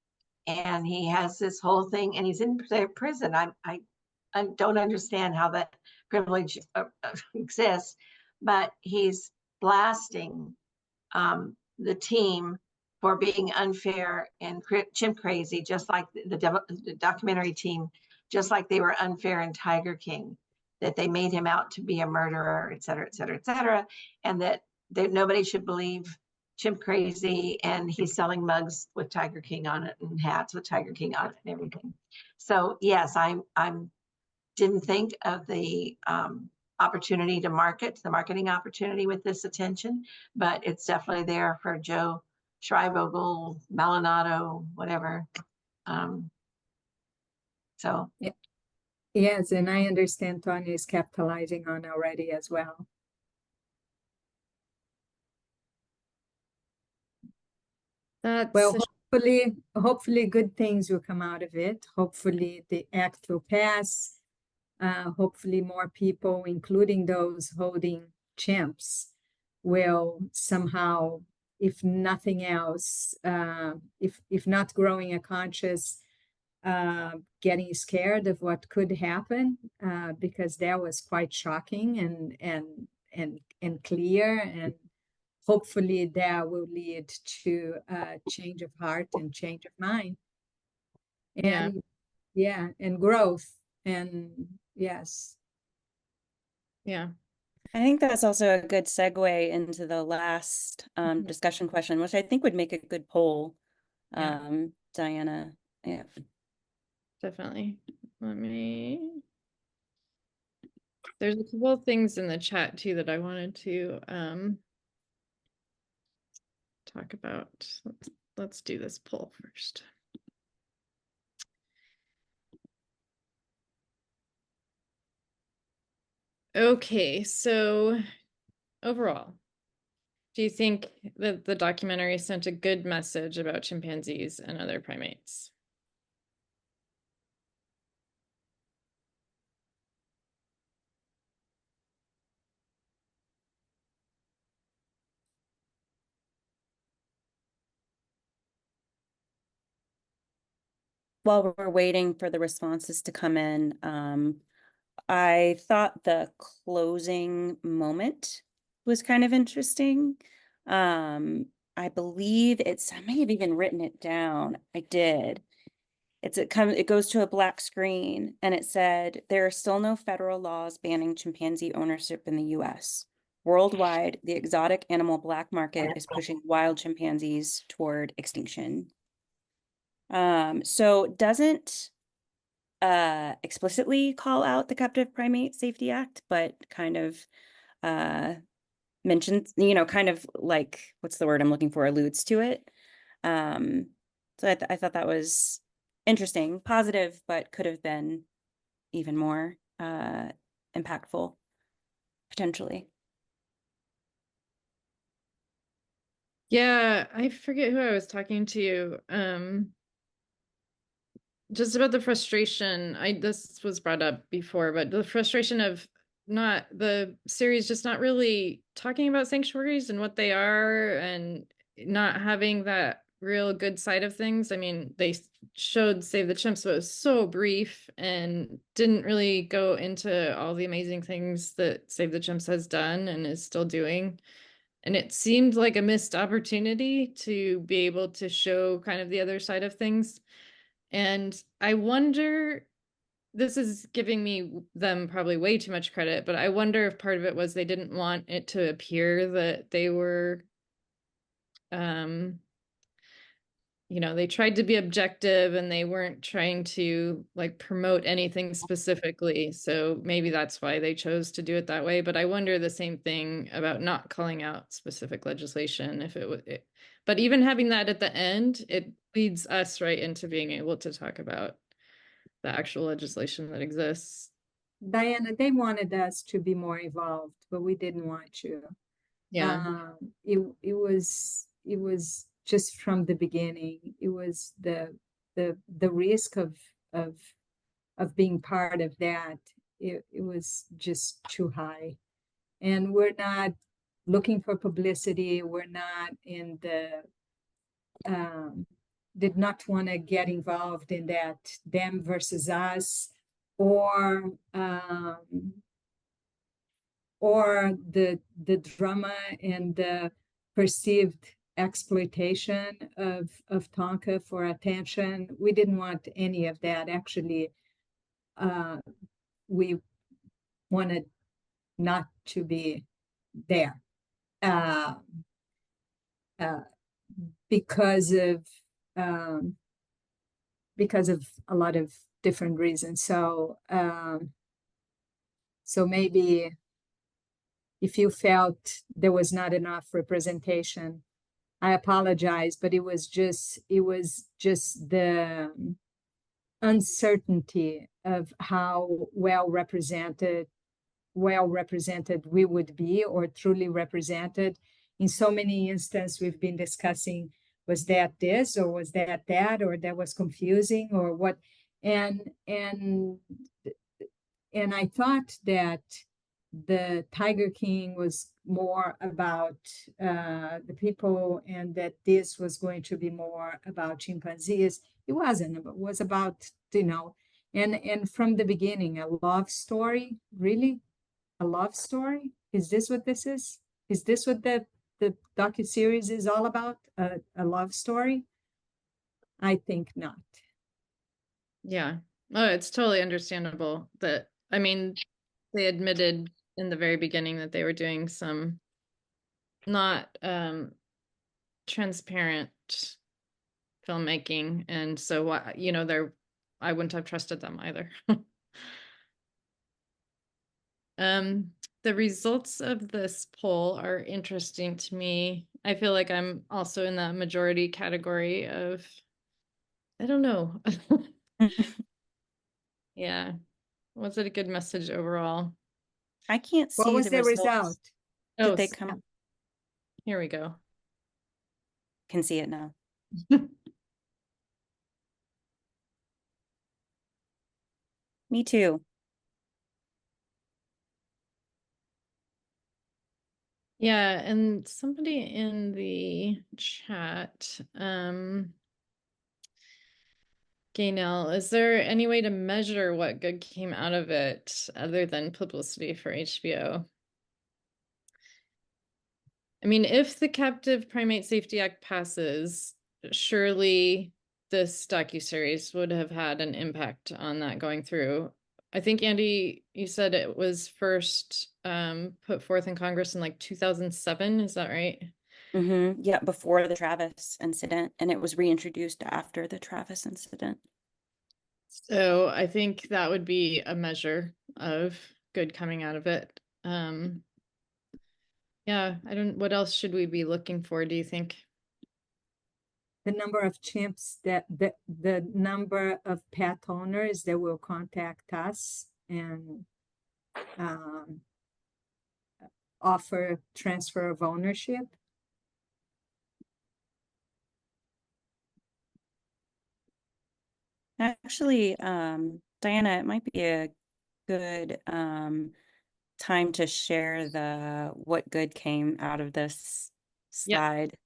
and he has this whole thing, and he's in prison. I don't understand how that privilege exists, but he's blasting the team for being unfair and Chimp Crazy, just like the documentary team, just like they were unfair in Tiger King, that they made him out to be a murderer, et cetera, et cetera, et cetera, and that nobody should believe Chimp Crazy, and he's selling mugs with Tiger King on it and hats with Tiger King on it and everything. So yes, I'm didn't think of the opportunity to market, the marketing opportunity with this attention, but it's definitely there for Joe Schreibogel, Malinato, whatever. So yeah. Yes, and I understand Tanya is capitalizing on already as well. Well, hopefully good things will come out of it. Hopefully the act will pass. hopefully more people, including those holding chimps, will somehow, if nothing else, if not growing a conscious, getting scared of what could happen, because that was quite shocking and clear, and hopefully that will lead to a change of heart and change of mind, and and growth, and yes. Yeah. I think that's also a good segue into the last discussion question, which I think would make a good poll, Diana. Yeah. Definitely. There's a couple of things in the chat too that I wanted to talk about. Let's do this poll first. Okay, so overall, do you think that the documentary sent a good message about chimpanzees and other primates? While we're waiting for the responses to come in, I thought the closing moment was kind of interesting. I believe I may have even written it down. I did. It goes to a black screen and it said, there are still no federal laws banning chimpanzee ownership in the US. Worldwide, the exotic animal black market is pushing wild chimpanzees toward extinction. So it doesn't explicitly call out the Captive Primate Safety Act, but kind of mentions, kind of like, what's the word I'm looking for, alludes to it. So I thought that was interesting, positive, but could have been even more impactful, potentially. Yeah, I forget who I was talking to. Just about the frustration. This was brought up before, but the frustration of not the series just not really talking about sanctuaries and what they are, and not having that real good side of things. I mean, they showed Save the Chimps, but it was so brief and didn't really go into all the amazing things that Save the Chimps has done and is still doing. And it seemed like a missed opportunity to be able to show kind of the other side of things. And I wonder, this is giving them probably way too much credit, but I wonder if part of it was they didn't want it to appear that they were, they tried to be objective and they weren't trying to like promote anything specifically. So maybe that's why they chose to do it that way. But I wonder the same thing about not calling out specific legislation if it would. But even having that at the end, it leads us right into being able to talk about the actual legislation that exists. Diana, they wanted us to be more involved, but we didn't want to. Yeah. It was just from the beginning. It was the risk of being part of that. It was just too high, and we're not looking for publicity. We're not in the did not want to get involved in that them versus us, or the drama and the perceived exploitation of Tonka for attention. We didn't want any of that. Actually, we wanted not to be there because of a lot of different reasons. So so maybe if you felt there was not enough representation, I apologize, but it was just the uncertainty of how well represented we would be, or truly represented. In so many instances we've been discussing, was that this, or was that that, or that was confusing, or what, and and I thought that the Tiger King was more about the people, and that this was going to be more about chimpanzees. It wasn't. It was about, and from the beginning, a love story. Really, a love story? Is this what this is? Is this what the docuseries is all about? A love story? I think not. Yeah. Oh, it's totally understandable that, I mean, they admitted in the very beginning that they were doing some not transparent filmmaking, and so what, I wouldn't have trusted them either. The results of this poll are interesting to me. I feel like I'm also in that majority category of, I don't know. Yeah. Was it a good message overall? I can't What see was the the results. result? Did Oh, they come? here we go. Can see it now. Me too. Yeah, and somebody in the chat, Gaynell, is there any way to measure what good came out of it other than publicity for HBO? I mean, if the Captive Primate Safety Act passes, surely this docuseries would have had an impact on that going through. I think, Andy, you said it was first put forth in Congress in like 2007. Is that right? Yeah, before the Travis incident, and it was reintroduced after the Travis incident. So I think that would be a measure of good coming out of it. Yeah, what else should we be looking for, do you think? The number of chimps that the number of pet owners that will contact us and offer transfer of ownership. Actually, Diana, it might be a good time to share the what good came out of this slide.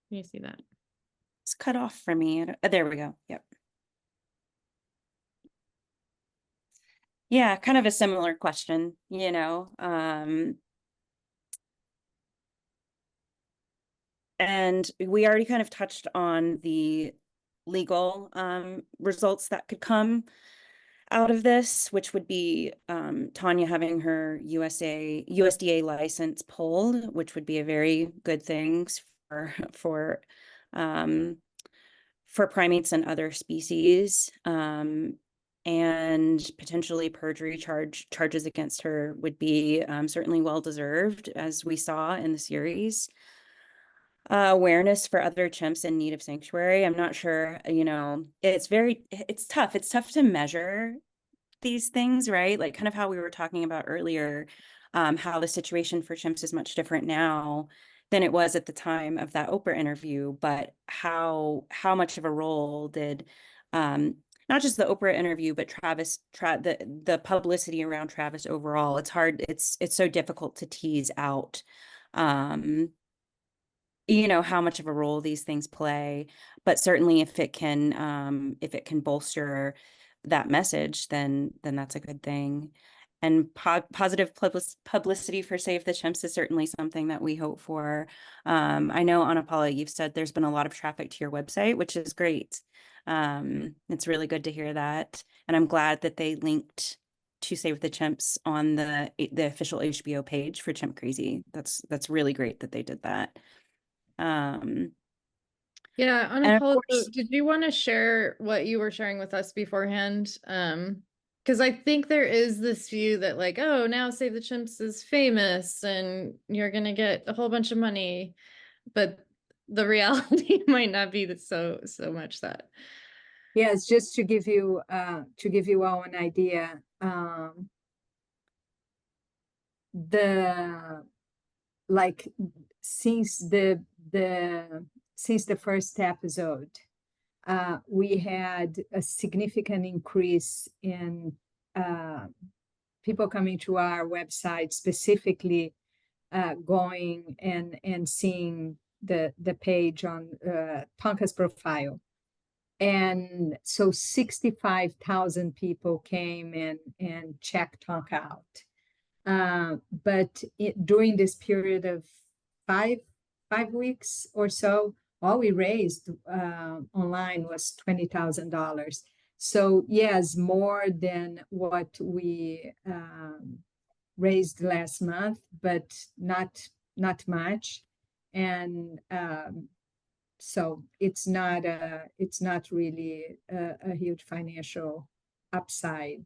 Can you see that? It's cut off for me. There we go. Yep. Yeah, kind of a similar question, and we already kind of touched on the legal results that could come out of this, which would be Tanya having her USDA license pulled, which would be a very good thing for primates and other species. And potentially perjury charges against her would be certainly well deserved, as we saw in the series. Awareness for other chimps in need of sanctuary. I'm not sure, it's tough. It's tough to measure these things, right? Like kind of how we were talking about earlier, how the situation for chimps is much different now than it was at the time of that Oprah interview, but how much of a role did not just the Oprah interview, but the publicity around Travis overall. It's hard, it's so difficult to tease out how much of a role these things play, but certainly if it can bolster that message, then that's a good thing. And positive publicity for Save the Chimps is certainly something that we hope for. I know, Anna Paula, you've said there's been a lot of traffic to your website, which is great. It's really good to hear that. And I'm glad that they linked to Save the Chimps on the official HBO page for Chimp Crazy. That's really great that they did that. Yeah, and Anna of Paula, course, did you want to share what you were sharing with us beforehand? Because I think there is this view that like, oh, now Save the Chimps is famous and you're gonna get a whole bunch of money, but the reality might not be that so much that. Yes, just to give you all an idea, since the since the first episode, we had a significant increase in people coming to our website, specifically going and seeing the page on Tonka's profile. And so 65,000 people came and checked Tonka out. But during this period of five weeks or so, all we raised online was $20,000. So yes, more than what we raised last month, but not much. And so it's not really a huge financial upside.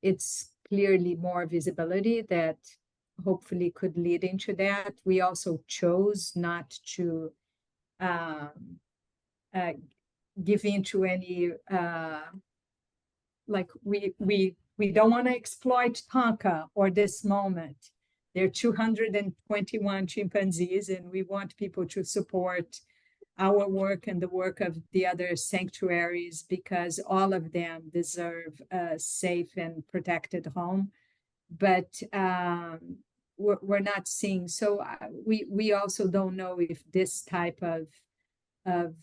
It's clearly more visibility that hopefully could lead into that. We also chose not to give into any like we don't want to exploit Tonka or this moment. There are 221 chimpanzees, and we want people to support our work and the work of the other sanctuaries, because all of them deserve a safe and protected home. But we're not seeing, so we also don't know if this type of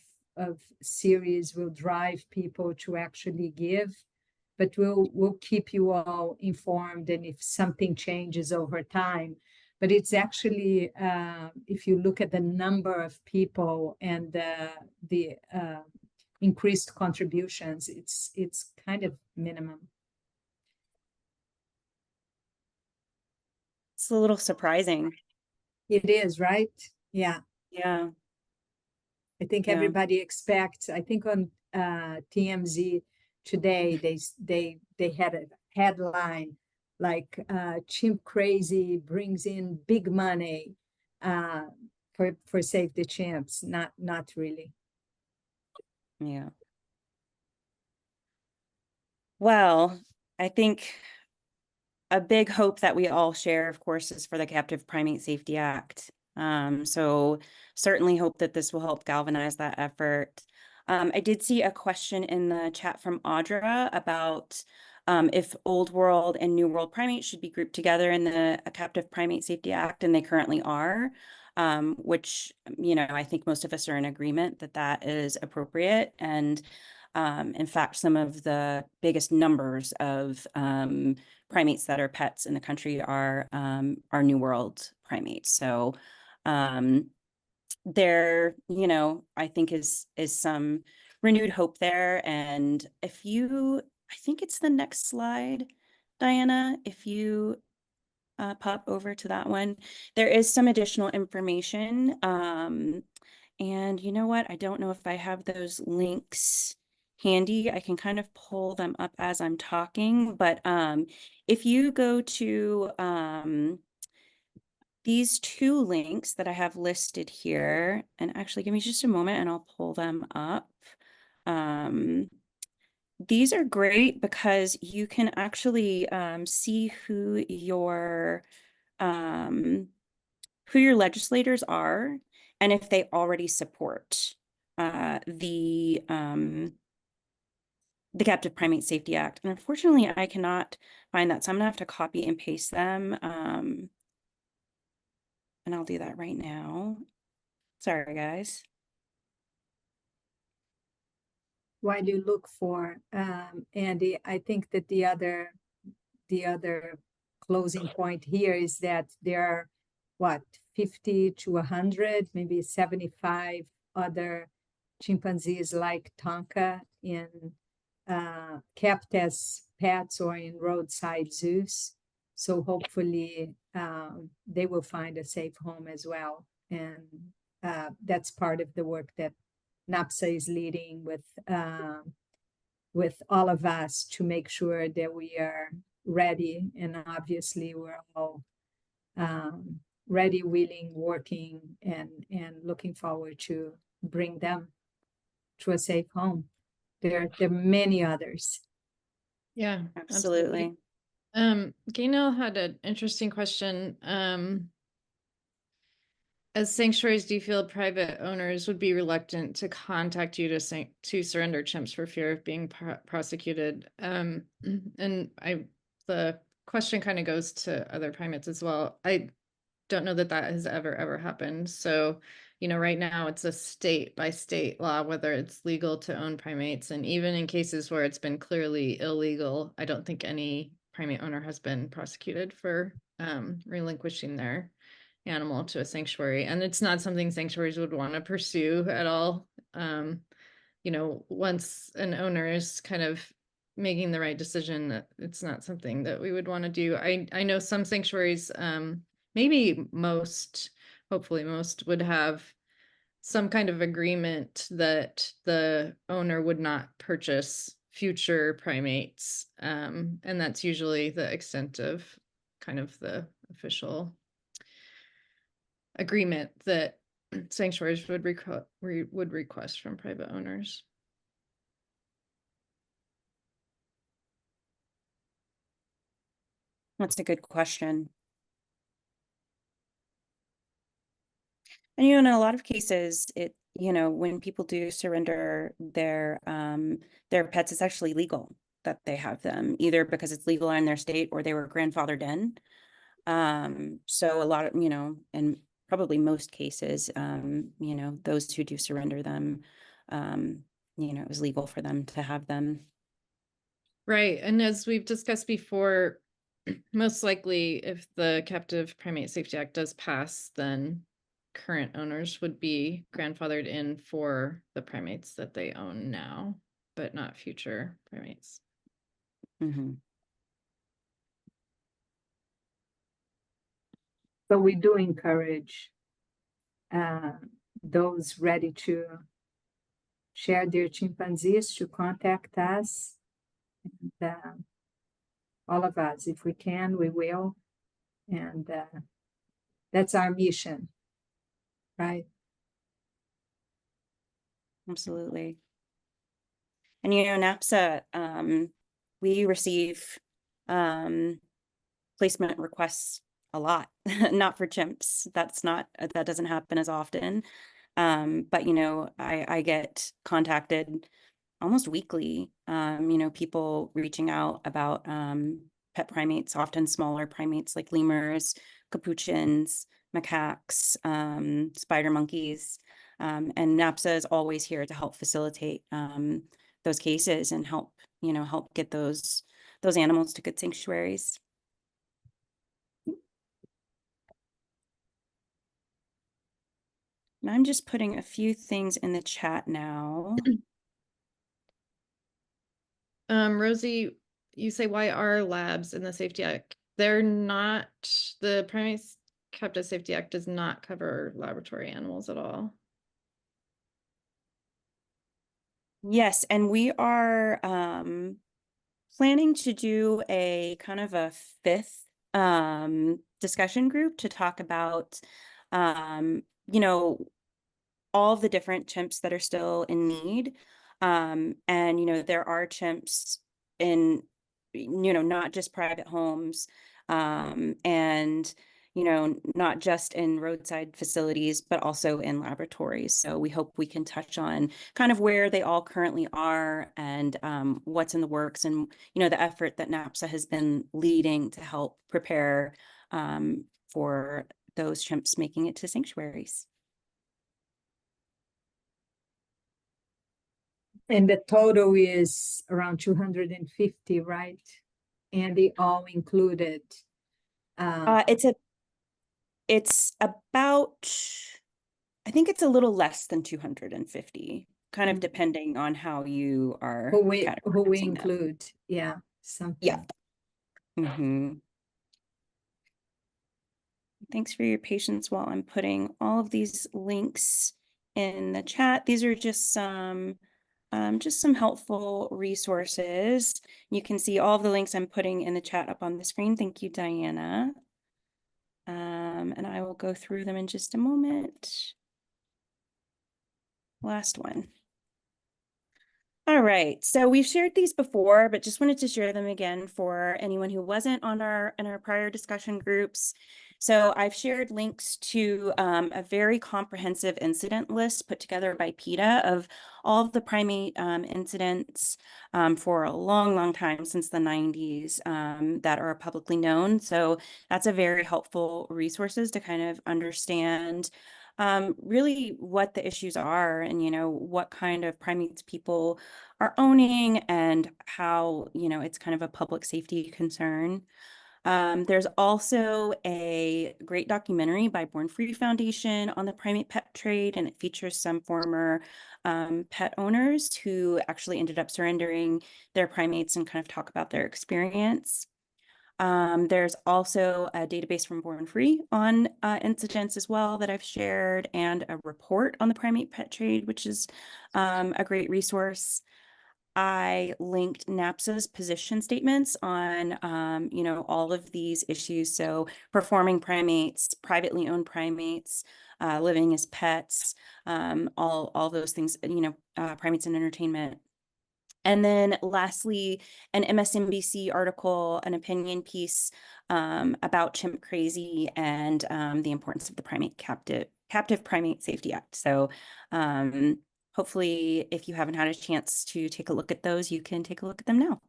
series will drive people to actually give. But we'll keep you all informed, and if something changes over time. But it's actually, if you look at the number of people and the increased contributions, it's kind of minimum. It's a little surprising. It is, right? Yeah. Yeah. I think Yeah. everybody expects. I think on TMZ today they had a headline like Chimp Crazy brings in big money for Save the Chimps. Not really. Yeah. Well, I think a big hope that we all share, of course, is for the Captive Primate Safety Act. So certainly hope that this will help galvanize that effort. I did see a question in the chat from Audra about if Old World and New World primates should be grouped together in the Captive Primate Safety Act, and they currently are, which, you know, I think most of us are in agreement that that is appropriate. And in fact, some of the biggest numbers of primates that are pets in the country are New World primates. So there, you know, I think is some renewed hope there. And if you, I think it's the next slide, Diana, if you pop over to that one, there is some additional information. And you know what? I don't know if I have those links handy. I can kind of pull them up as I'm talking, but if you go to these two links that I have listed here, and actually give me just a moment and I'll pull them up. These are great because you can actually see who your legislators are, and if they already support the Captive Primate Safety Act. And unfortunately, I cannot find that, so I'm gonna have to copy and paste them. And I'll do that right now. Sorry, guys. While you look for Andy, I think that the other closing point here is that there are what 50 to 100, maybe 75 other chimpanzees like Tonka in kept as pets or in roadside zoos. So hopefully they will find a safe home as well. And that's part of the work that NAPSA is leading with all of us to make sure that we are ready. And obviously we're all ready, willing, working, and looking forward to bring them to a safe home. There are many others. Yeah, Absolutely. Gaynell had an interesting question. As sanctuaries, do you feel private owners would be reluctant to contact you to surrender chimps for fear of being prosecuted? And the question kind of goes to other primates as well. I don't know that that has ever happened. So, right now it's a state by state law whether it's legal to own primates, and even in cases where it's been clearly illegal, I don't think any primate owner has been prosecuted for relinquishing their animal to a sanctuary, and it's not something sanctuaries would want to pursue at all. Once an owner is kind of making the right decision, that it's not something that we would want to do. I know some sanctuaries, maybe most, hopefully most, would have some kind of agreement that the owner would not purchase future primates, and that's usually the extent of kind of the official agreement that sanctuaries would request from private owners. That's a good question. And in a lot of cases, when people do surrender their pets, it's actually legal that they have them, either because it's legal in their state or they were grandfathered in. So a lot of, in probably most cases, those who do surrender them, it was legal for them to have them. Right. And as we've discussed before, most likely if the Captive Primate Safety Act does pass, then current owners would be grandfathered in for the primates that they own now, but not future primates. Mm-hmm. So we do encourage those ready to share their chimpanzees to contact us. And all of us, if we can, we will. And that's our mission, right? Absolutely. And NAPSA, we receive placement requests a lot, not for chimps. That doesn't happen as often. But I get contacted almost weekly, people reaching out about pet primates, often smaller primates like lemurs, capuchins, macaques, spider monkeys. And NAPSA is always here to help facilitate those cases and help get those animals to good sanctuaries. And I'm just putting a few things in the chat now. Rosie, you say, why are labs in the Safety Act? They're not, the Primates Captive Safety Act does not cover laboratory animals at all. Yes, and we are planning to do a kind of a fifth discussion group to talk about all the different chimps that are still in need. And there are chimps in not just private homes, and not just in roadside facilities, but also in laboratories. So we hope we can touch on kind of where they all currently are and what's in the works, and the effort that NAPSA has been leading to help prepare for those chimps making it to sanctuaries. And the total is around 250, right? And they all included. It's about, I think it's a little less than 250, kind of depending on how you are who we categorizing include. them. Yeah, something. Yeah. Mm-hmm. Thanks for your patience while I'm putting all of these links in the chat. These are just some helpful resources. You can see all of the links I'm putting in the chat up on the screen. Thank you, Diana. And I will go through them in just a moment. Last one. All right, so we've shared these before, but just wanted to share them again for anyone who wasn't on in our prior discussion groups. So I've shared links to a very comprehensive incident list put together by PETA of all of the primate incidents for a long, long time, since the 90s, that are publicly known. So that's a very helpful resources to kind of understand really what the issues are, and, what kind of primates people are owning, and how, it's kind of a public safety concern. There's also a great documentary by Born Free Foundation on the primate pet trade, and it features some former pet owners who actually ended up surrendering their primates and kind of talk about their experience. There's also a database from Born Free on incidents as well that I've shared, and a report on the primate pet trade, which is a great resource. I linked NAPSA's position statements on, all of these issues. So performing primates, privately owned primates, living as pets, all those things, primates in entertainment. And then lastly, an MSNBC article, an opinion piece about Chimp Crazy, and the importance of the Captive Primate Safety Act. So hopefully, if you haven't had a chance to take a look at those, you can take a look at them now.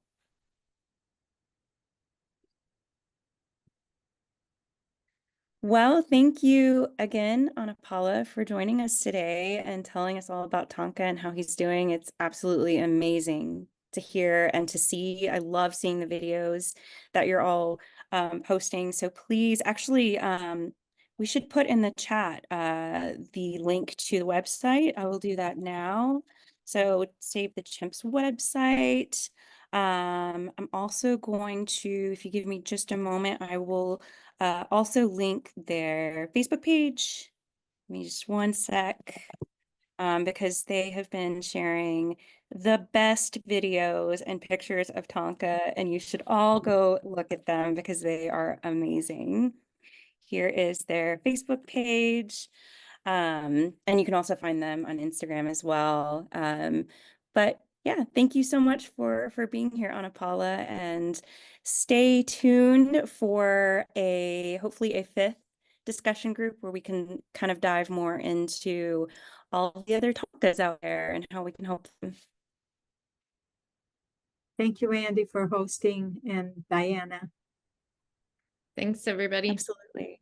Well, thank you again, Anapala, for joining us today and telling us all about Tonka and how he's doing. It's absolutely amazing to hear and to see. I love seeing the videos that you're all posting. So please, actually, we should put in the chat the link to the website. I will do that now. So Save the Chimps website. I'm also going to, if you give me just a moment, I will also link their Facebook page. Give me just one sec, because they have been sharing the best videos and pictures of Tonka, and you should all go look at them because they are amazing. Here is their Facebook page. And you can also find them on Instagram as well. But yeah, thank you so much for being here, Anapala, and stay tuned for hopefully a fifth discussion group where we can kind of dive more into all the other Tonkas out there and how we can help them. Thank you, Andy, for hosting, and Diana. Thanks, everybody. Absolutely.